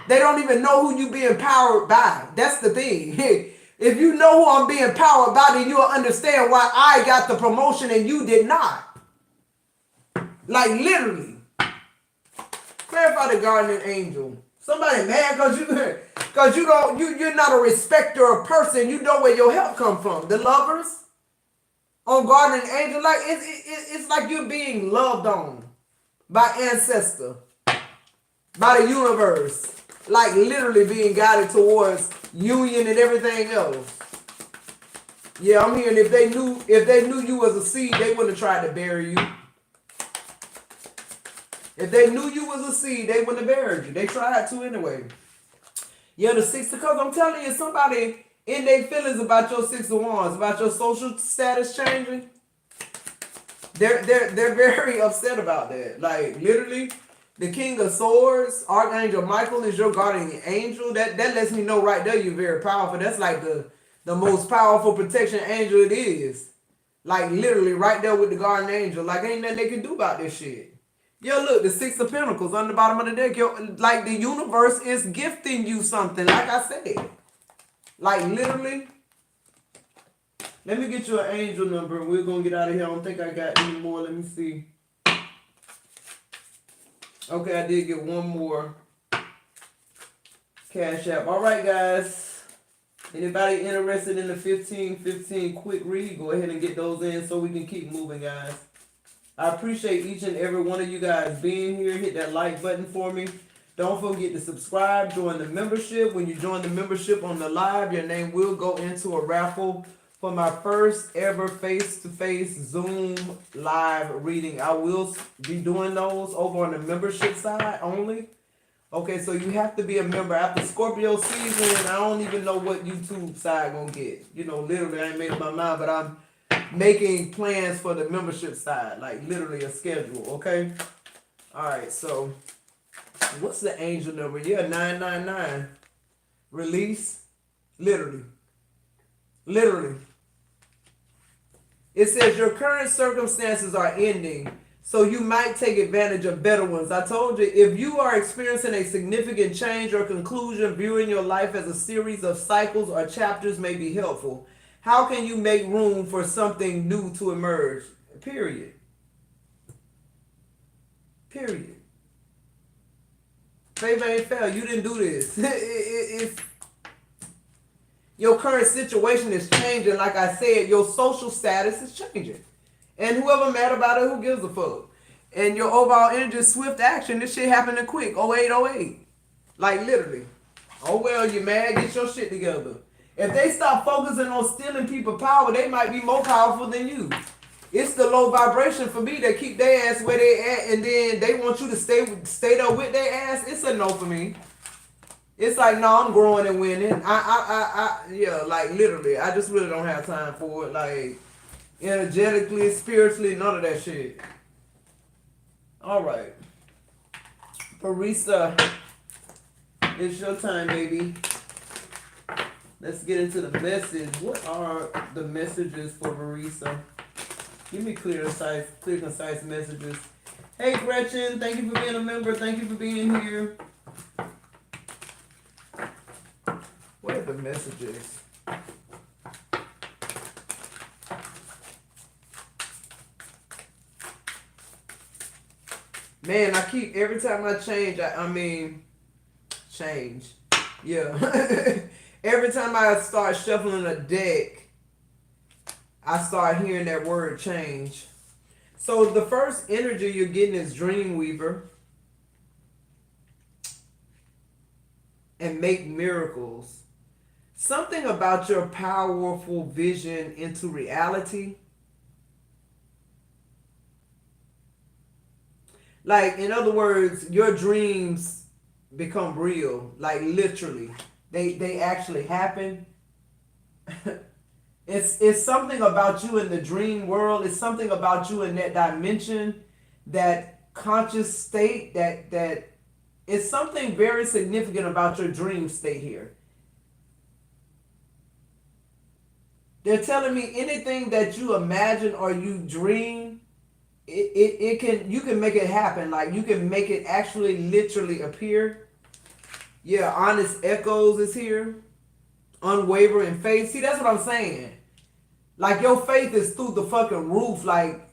They don't even know who you being powered by. That's the thing. If you know who I'm being powered by, then you'll understand why I got the promotion and you did not. Like literally. Clarify the guardian angel. Somebody mad because you're not a respecter of person. You know where your help come from. The lovers on guardian angel, like it's like you're being loved on by ancestor, by the universe, like literally being guided towards union and everything else. Yeah, I'm hearing if they knew you was a seed, they wouldn't have tried to bury you. If they knew you was a seed, they wouldn't have buried you. They tried to anyway. Yeah, the six, because I'm telling you, somebody in their feelings about your 6 of Wands, about your social status changing, they're very upset about that. Like literally, the King of Swords, Archangel Michael is your guardian angel. That lets me know right there you're very powerful. That's like the most powerful protection angel it is. Like literally right there with the guardian angel. Like ain't nothing they can do about this shit. Yo, look, the 6 of Pentacles on the bottom of the deck. Yo, like the universe is gifting you something, like I said. Like literally. Let me get you an angel number. We're going to get out of here. I don't think I got any more. Let me see. Okay, I did get one more. Cash App. All right, guys. Anybody interested in the 15 quick read, go ahead and get those in so we can keep moving, guys. I appreciate each and every one of you guys being here. Hit that like button for me. Don't forget to subscribe, join the membership. When you join the membership on the live, your name will go into a raffle for my first ever face-to-face Zoom live reading. I will be doing those over on the membership side only. Okay, so you have to be a member. After Scorpio season, I don't even know what YouTube side gonna get. You know, literally, I ain't made up my mind, but I'm making plans for the membership side, like literally a schedule, okay? All right, so what's the angel number? Yeah, 999. Release. Literally. It says your current circumstances are ending, so you might take advantage of better ones. I told you, if you are experiencing a significant change or conclusion, viewing your life as a series of cycles or chapters may be helpful. How can you make room for something new to emerge? Period. Favor ain't fair. You didn't do this. Your current situation is changing. Like I said, your social status is changing. And whoever mad about it, who gives a fuck? And your overall energy is swift action. This shit happening quick. 0808. Like literally. Oh well, you mad? Get your shit together. If they stop focusing on stealing people power, they might be more powerful than you. It's the low vibration for me that keep their ass where they at, and then they want you to stay there with their ass. It's a no for me. It's like, no, I'm growing and winning. Yeah, like literally, I just really don't have time for it. Like energetically, spiritually, none of that shit. All right, Parisa, it's your time, baby. Let's get into the message. What are the messages for Marisa? Give me clear, concise messages. Hey, Gretchen, thank you for being a member. Thank you for being here. What are the messages? Man, I keep, every time I change, change. Yeah. Every time I start shuffling a deck, I start hearing that word change. So the first energy you're getting is Dreamweaver and make miracles. something about your powerful vision into reality. Like, in other words, your dreams become real. Like, literally. They actually happen. It's something about you in the dream world. It's something about you in that dimension, that conscious state, that it's something very significant about your dream state here. They're telling me anything that you imagine or you dream, it can, you can make it happen. Like, you can make it actually literally appear. Yeah, honest echoes is here. Unwavering faith. See, that's what I'm saying. Like, your faith is through the fucking roof. Like,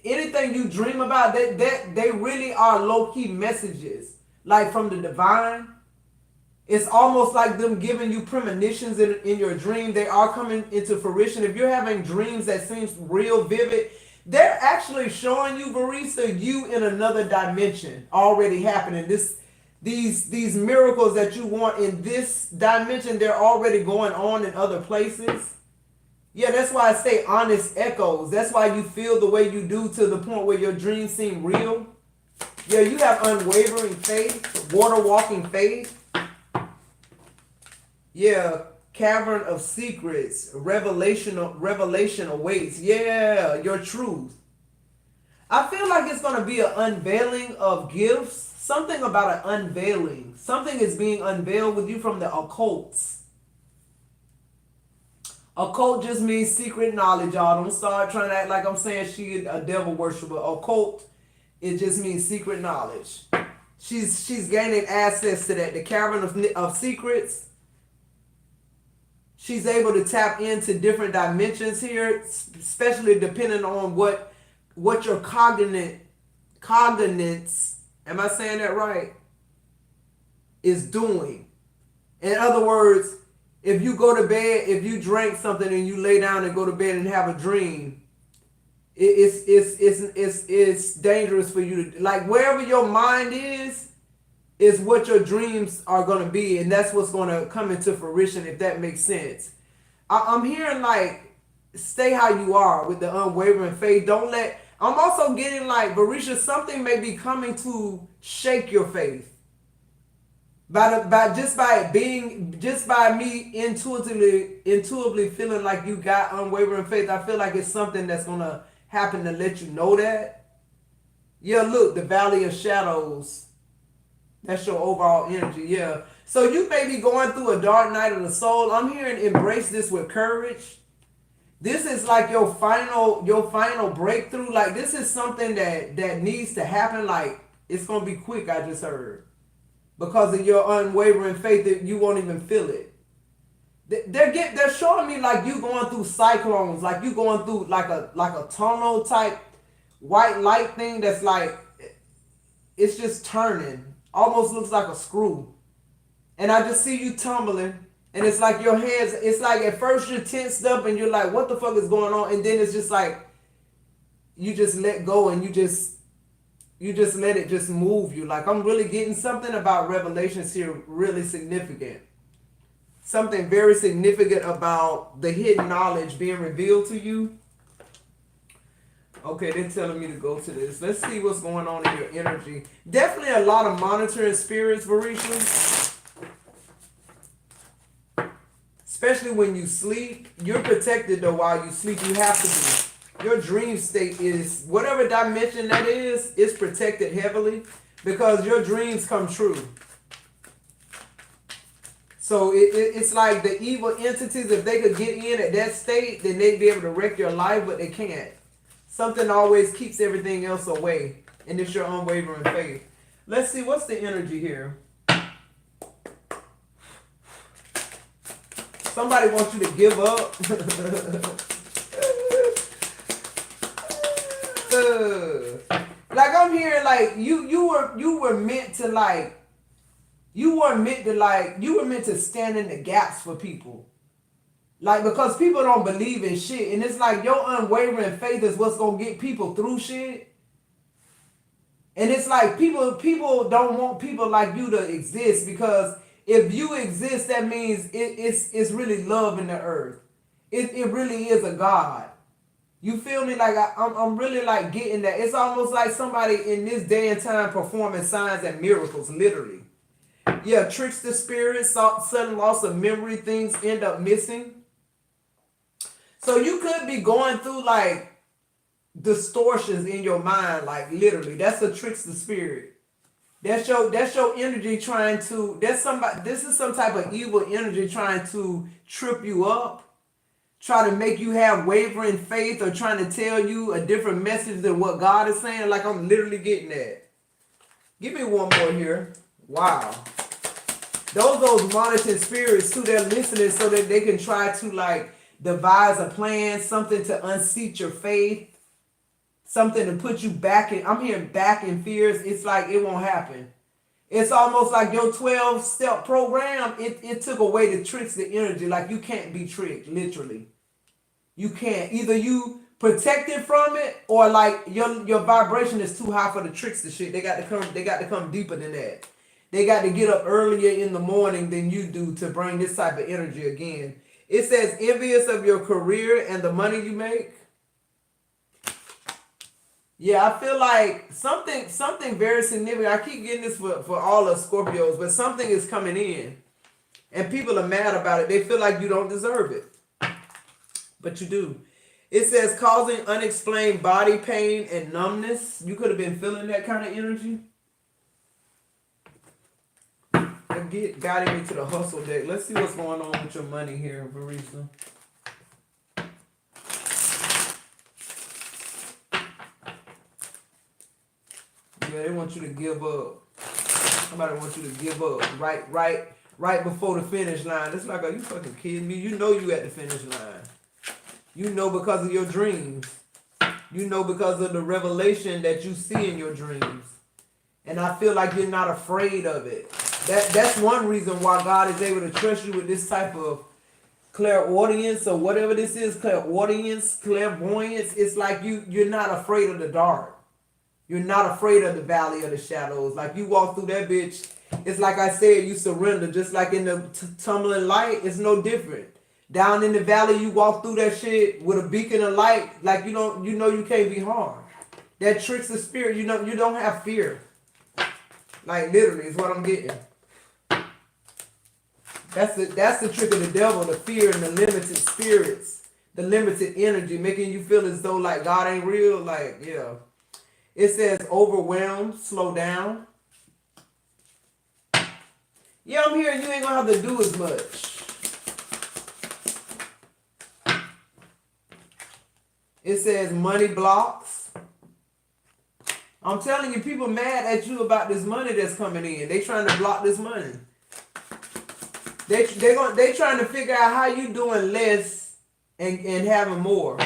anything you dream about, that they really are low-key messages. Like, from the divine. It's almost like them giving you premonitions in your dream. They are coming into fruition. If you're having dreams that seems real vivid, they're actually showing you, Barista, you in another dimension already happening. These miracles that you want in this dimension, they're already going on in other places. Yeah, that's why I say honest echoes. That's why you feel the way you do, to the point where your dreams seem real. Yeah, you have unwavering faith, water walking faith. Yeah, cavern of secrets, revelation awaits. Yeah, your truth. I feel like it's going to be an unveiling of gifts. Something about an unveiling. Something is being unveiled with you from the occults. Occult just means secret knowledge, y'all. Don't start trying to act like I'm saying she a devil worshiper. Occult, it just means secret knowledge. She's gaining access to that. The cavern of secrets. She's able to tap into different dimensions here, especially depending on what your cognizance, am I saying that right, is doing. In other words, if you go to bed, if you drink something and you lay down and go to bed and have a dream, it's dangerous for you to, like, wherever your mind is what your dreams are going to be, and that's what's going to come into fruition, if that makes sense. I'm hearing, like, stay how you are with the unwavering faith. Don't let, I'm also getting, like, Barisha, something may be coming to shake your faith. By me intuitively feeling like you got unwavering faith, I feel like it's something that's gonna happen to let you know that. Yeah, look, the valley of shadows. That's your overall energy, yeah. So you may be going through a dark night of the soul. I'm hearing embrace this with courage. This is like your final breakthrough. Like, this is something that needs to happen. Like, it's gonna be quick, I just heard. Because of your unwavering faith, that you won't even feel it. They're showing me like you going through cyclones, like you going through like a tunnel type white light thing that's like, it's just turning. Almost looks like a screw. And I just see you tumbling, and it's like your hands, it's like at first you're tensed up and you're like, what the fuck is going on? And then it's just like, you just let go and you just let it just move you. Like, I'm really getting something about revelations here really significant. Something very significant about the hidden knowledge being revealed to you. Okay, they're telling me to go to this. Let's see what's going on in your energy. Definitely a lot of monitoring spirits, Varisha. Especially when you sleep. You're protected though while you sleep. You have to be. Your dream state is, whatever dimension that is, it's protected heavily because your dreams come true. So it's like the evil entities, if they could get in at that state, then they'd be able to wreck your life, but they can't. Something always keeps everything else away, and it's your unwavering faith. Let's see, what's the energy here? Somebody wants you to give up. Like, I'm hearing like you were meant to like, you were meant to stand in the gaps for people. Like, because people don't believe in shit. And it's like your unwavering faith is what's going to get people through shit. And it's like people don't want people like you to exist, because If you exist, that means it's really love in the earth. It really is a God. You feel me? Like I'm really like getting that. It's almost like somebody in this day and time performing signs and miracles, literally. Yeah, tricks the spirit, sudden loss of memory, things end up missing. So you could be going through like distortions in your mind, like literally. That's a tricks the spirit. That's your energy trying to. This is some type of evil energy trying to trip you up, try to make you have wavering faith, or trying to tell you a different message than what God is saying. Like I'm literally getting that. Give me one more here. Wow. Those monitoring spirits too, they're listening so that they can try to like devise a plan, something to unseat your faith, something to put you back in. I'm hearing back in fears. It's like it won't happen. It's almost like your 12-step program, it took away the tricks, the energy. Like you can't be tricked, literally. You can't. Either you protected from it, or like your vibration is too high for the tricks, the shit. They got to come deeper than that. They got to get up earlier in the morning than you do to bring this type of energy again. It says envious of your career and the money you make. Yeah, I feel like something very significant. I keep getting this for all of Scorpios, but something is coming in. And people are mad about it. They feel like you don't deserve it. But you do. It says causing unexplained body pain and numbness. You could have been feeling that kind of energy. Guiding me to the hustle deck. Let's see what's going on with your money here, Barista. Yeah, they want you to give up. Somebody wants you to give up right before the finish line. It's like, are you fucking kidding me? You know you at the finish line. You know because of your dreams. You know because of the revelation that you see in your dreams. And I feel like you're not afraid of it. That's one reason why God is able to trust you with this type of clairaudience or whatever this is, clairaudience, clairvoyance. It's like you're not afraid of the dark. You're not afraid of the valley of the shadows. Like you walk through that bitch, it's like I said, you surrender. Just like in the tumbling light, it's no different. Down in the valley, you walk through that shit with a beacon of light, like you know you can't be harmed. That tricks the spirit. You don't have fear. Like literally is what I'm getting. That's the trick of the devil, the fear and the limited spirits, the limited energy, making you feel as though like God ain't real. Like, yeah. It says overwhelmed, slow down. Yeah, I'm hearing you ain't gonna have to do as much. It says money blocks. I'm telling you, people mad at you about this money that's coming in. They trying to block this money. They trying to figure out how you doing less and having more.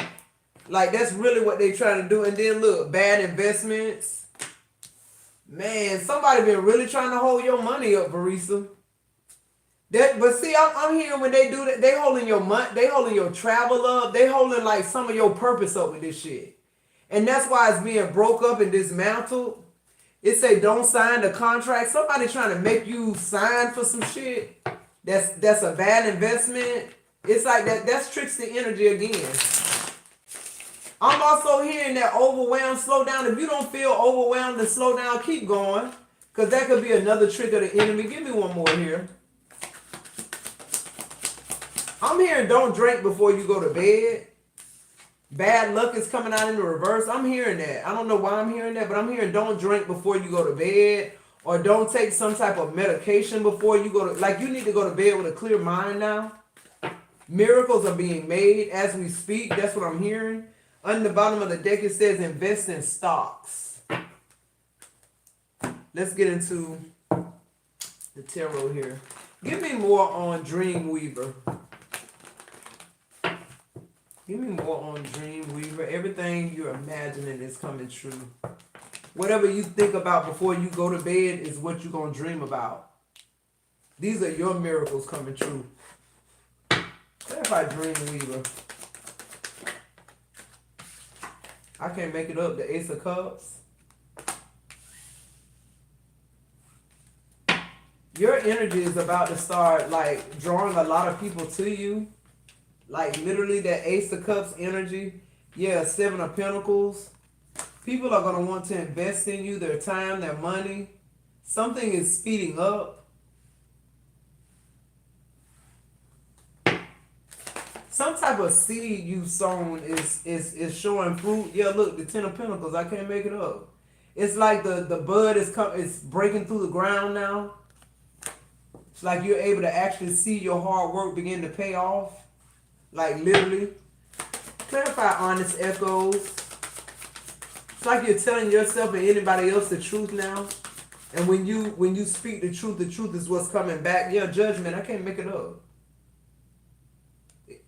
Like that's really what they trying to do. And then look, bad investments. Man, somebody been really trying to hold your money up, Barista. But see, I'm hearing when they do that, they holding your money, they holding your travel up, they holding like some of your purpose up with this shit. And that's why it's being broke up and dismantled. It say don't sign the contract. Somebody trying to make you sign for some shit. That's a bad investment. It's like that's tricks the energy again. I'm also hearing that overwhelmed, slow down. If you don't feel overwhelmed and slow down, keep going. Because that could be another trick of the enemy. Give me one more here. I'm hearing don't drink before you go to bed. Bad luck is coming out in the reverse. I'm hearing that. I don't know why I'm hearing that, but I'm hearing don't drink before you go to bed. Or don't take some type of medication before you go to... Like you need to go to bed with a clear mind now. Miracles are being made as we speak. That's what I'm hearing. On the bottom of the deck, it says invest in stocks. Let's get into the tarot here. Give me more on Dreamweaver. Give me more on Dreamweaver. Everything you're imagining is coming true. Whatever you think about before you go to bed is what you're going to dream about. These are your miracles coming true. Clarify Dreamweaver. I can't make it up. The Ace of Cups. Your energy is about to start like drawing a lot of people to you. Like literally that Ace of Cups energy. Yeah, Seven of Pentacles. People are gonna want to invest in you, their time, their money. Something is speeding up. Some type of seed you've sown is showing fruit. Yeah, look, the Ten of Pentacles. I can't make it up. It's like the bud is breaking through the ground now. It's like you're able to actually see your hard work begin to pay off. Like literally. Clarify honest echoes. It's like you're telling yourself and anybody else the truth now. And when you speak the truth is what's coming back. Yeah, judgment. I can't make it up.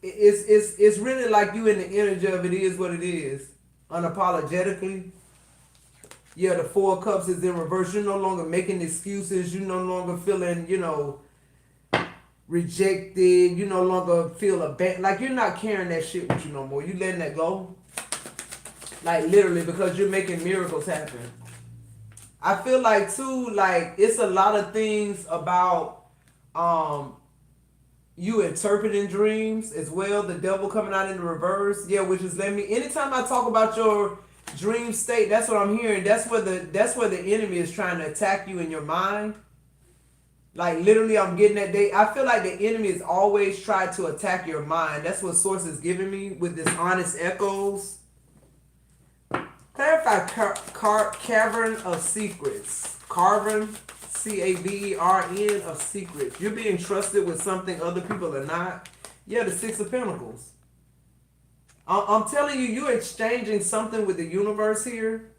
It's really like you in the energy of it is what it is. Unapologetically. Yeah, the Four of Cups is in reverse. You're no longer making excuses. You're no longer feeling, rejected. You no longer feel abandoned. Like you're not carrying that shit with you no more. You letting that go. Like literally, because you're making miracles happen. I feel like too, like it's a lot of things about you interpreting dreams as well. The devil coming out in the reverse. Yeah, which is letting me anytime I talk about your dream state, that's what I'm hearing. That's where the enemy is trying to attack you in your mind. Like literally I'm getting that day. I feel like the enemy has always tried to attack your mind. That's what Source is giving me with this honest echoes. Clarify cavern of secrets. Carvern, Cavern of secrets. You're being trusted with something other people are not. Yeah, the Six of Pentacles. I'm telling you, you're exchanging something with the universe here.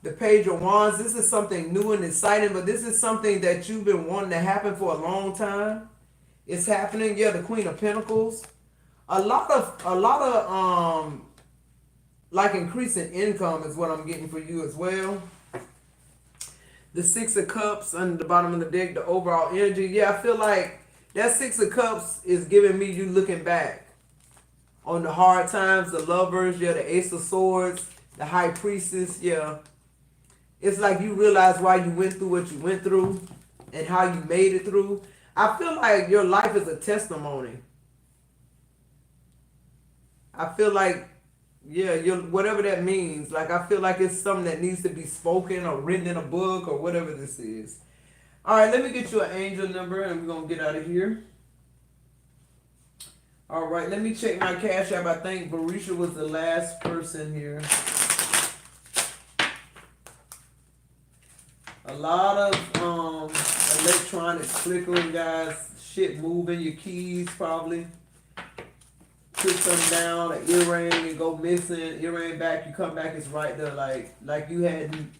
The Page of Wands. This is something new and exciting, but this is something that you've been wanting to happen for a long time. It's happening. Yeah, the Queen of Pentacles. A lot of like increasing income is what I'm getting for you as well. The Six of Cups under the bottom of the deck, the overall energy. Yeah, I feel like that Six of Cups is giving me you looking back on the hard times, the Lovers, yeah, the Ace of Swords, the High Priestess, yeah. It's like you realize why you went through what you went through and how you made it through. I feel like your life is a testimony. I feel like, yeah, whatever that means. Like, I feel like it's something that needs to be spoken or written in a book or whatever this is. All right, let me get you an angel number and we're going to get out of here. All right, let me check my Cash App. I think Barisha was the last person here. A lot of electronics flickering, guys. Shit moving, your keys probably. Put something down, an earring, and go missing. Earring back, you come back, it's right there, like you hadn't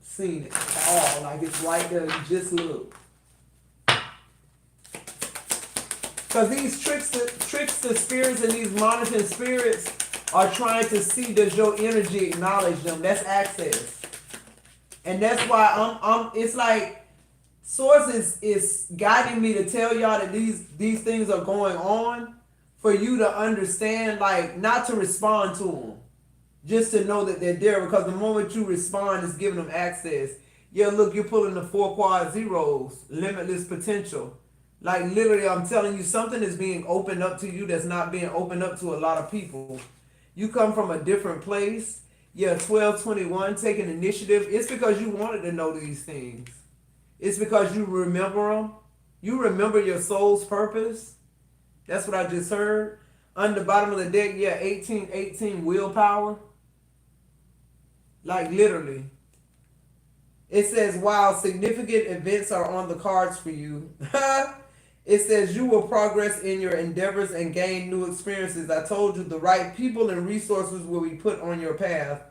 seen it at all. Like it's right there, you just look. Because these trickster spirits and these monitoring spirits are trying to see, does your energy acknowledge them? That's access. And that's why it's like Source is guiding me to tell y'all that these things are going on for you to understand, like not to respond to them, just to know that they're there. Because the moment you respond, it's giving them access. Yeah, look, you're pulling the 4 quad zeros, limitless potential. Like literally, I'm telling you, something is being opened up to you that's not being opened up to a lot of people. You come from a different place. Yeah, 1221, taking initiative. It's because you wanted to know these things. It's because you remember them. You remember your soul's purpose. That's what I just heard. On the bottom of the deck, yeah, 1818 willpower. Like literally. It says, while significant events are on the cards for you, it says you will progress in your endeavors and gain new experiences. I told you the right people and resources will be put on your path.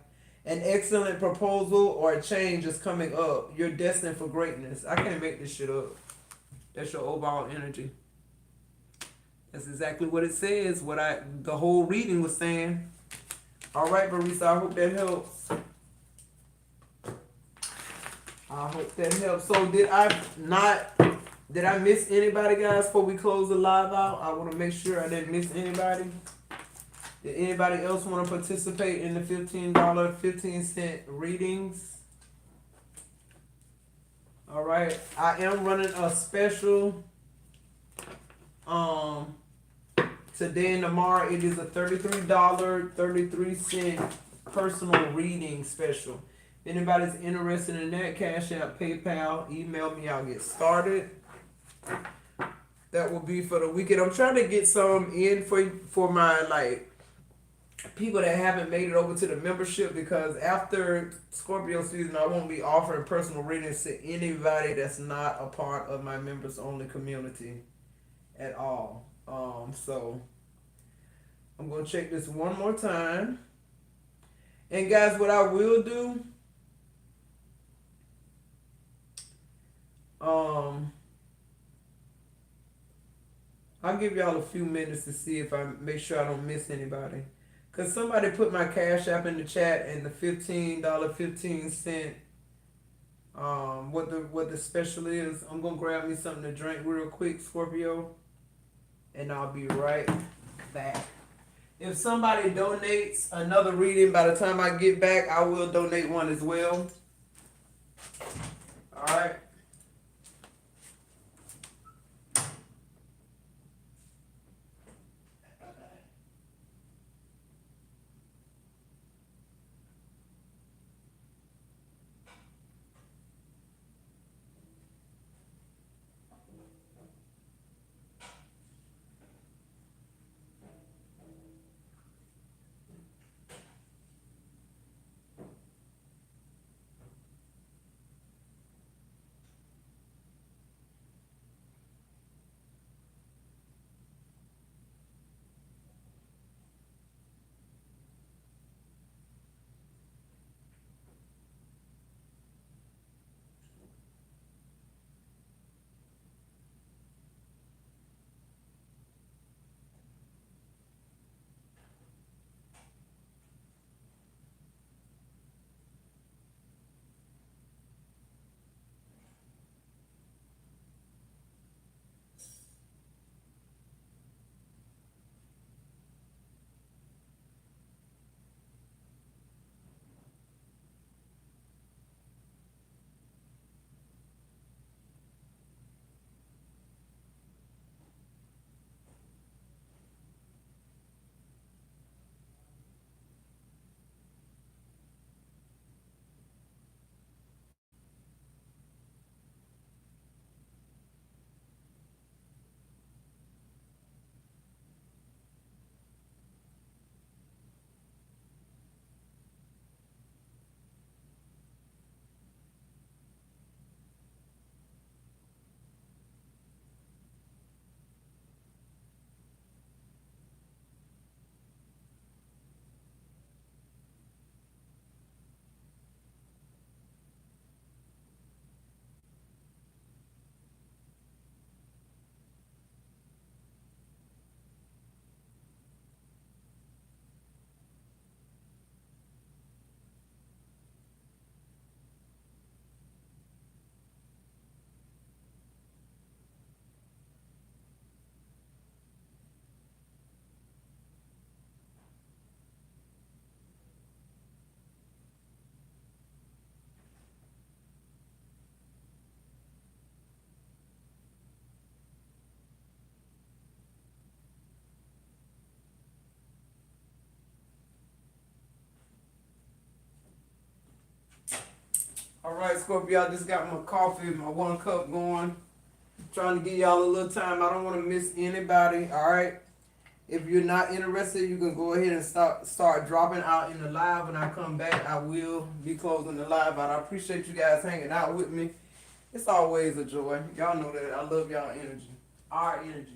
An excellent proposal or a change is coming up. You're destined for greatness. I can't make this shit up. That's your overall energy. That's exactly what it says. The whole reading was saying. All right, Barisa, I hope that helps. I hope that helps. So did I miss anybody, guys, before we close the live out? I want to make sure I didn't miss anybody. Did anybody else want to participate in the $15, 15-cent readings? All right, I am running a special um today and tomorrow. It is a $33.33 personal reading special. If anybody's interested in that, Cash App, PayPal, email me. I'll get started. That will be for the weekend. I'm trying to get some in for my like people that haven't made it over to the membership, because after Scorpio season I won't be offering personal readings to anybody that's not a part of my members only community at all. So I'm gonna check this one more time. And guys, what I will do, um, I'll give y'all a few minutes to see if I make sure I don't miss anybody. Cause somebody put my cash app in the chat and the $15.15 what the special is. I'm gonna grab me something to drink real quick, Scorpio, and I'll be right back. If somebody donates another reading by the time I get back, I will donate one as well. All right. All right, Scorpio. I just got my coffee, my 1 cup going. Trying to give y'all a little time. I don't want to miss anybody. All right. If you're not interested, you can go ahead and start dropping out in the live. When I come back, I will be closing the live out. I appreciate you guys hanging out with me. It's always a joy. Y'all know that. I love y'all energy. Our energy.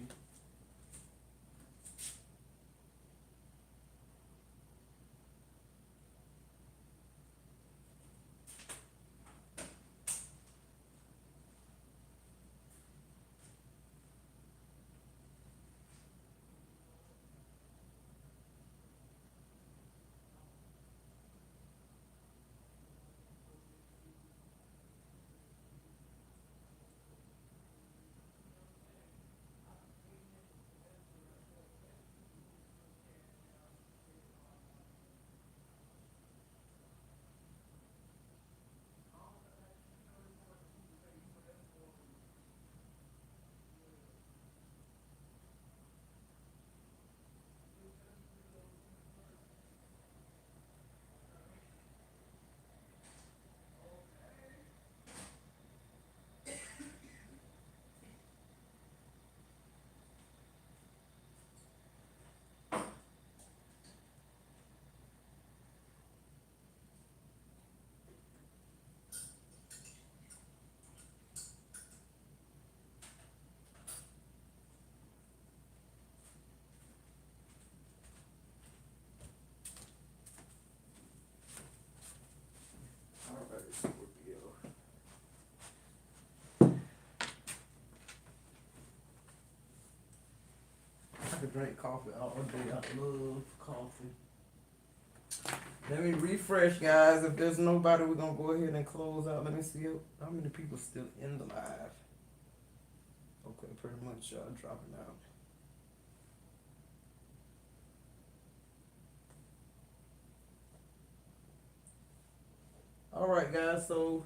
could drink coffee all day. I love coffee. Let me refresh, guys. If there's nobody, we're gonna go ahead and close out. Let me see how many people still in the live. Okay, pretty much y'all dropping out. All right, guys. So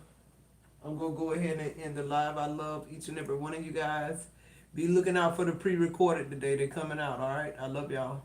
I'm gonna go ahead and end the live. I love each and every one of you guys. Be looking out for the pre-recorded today. They're coming out. All right. I love y'all.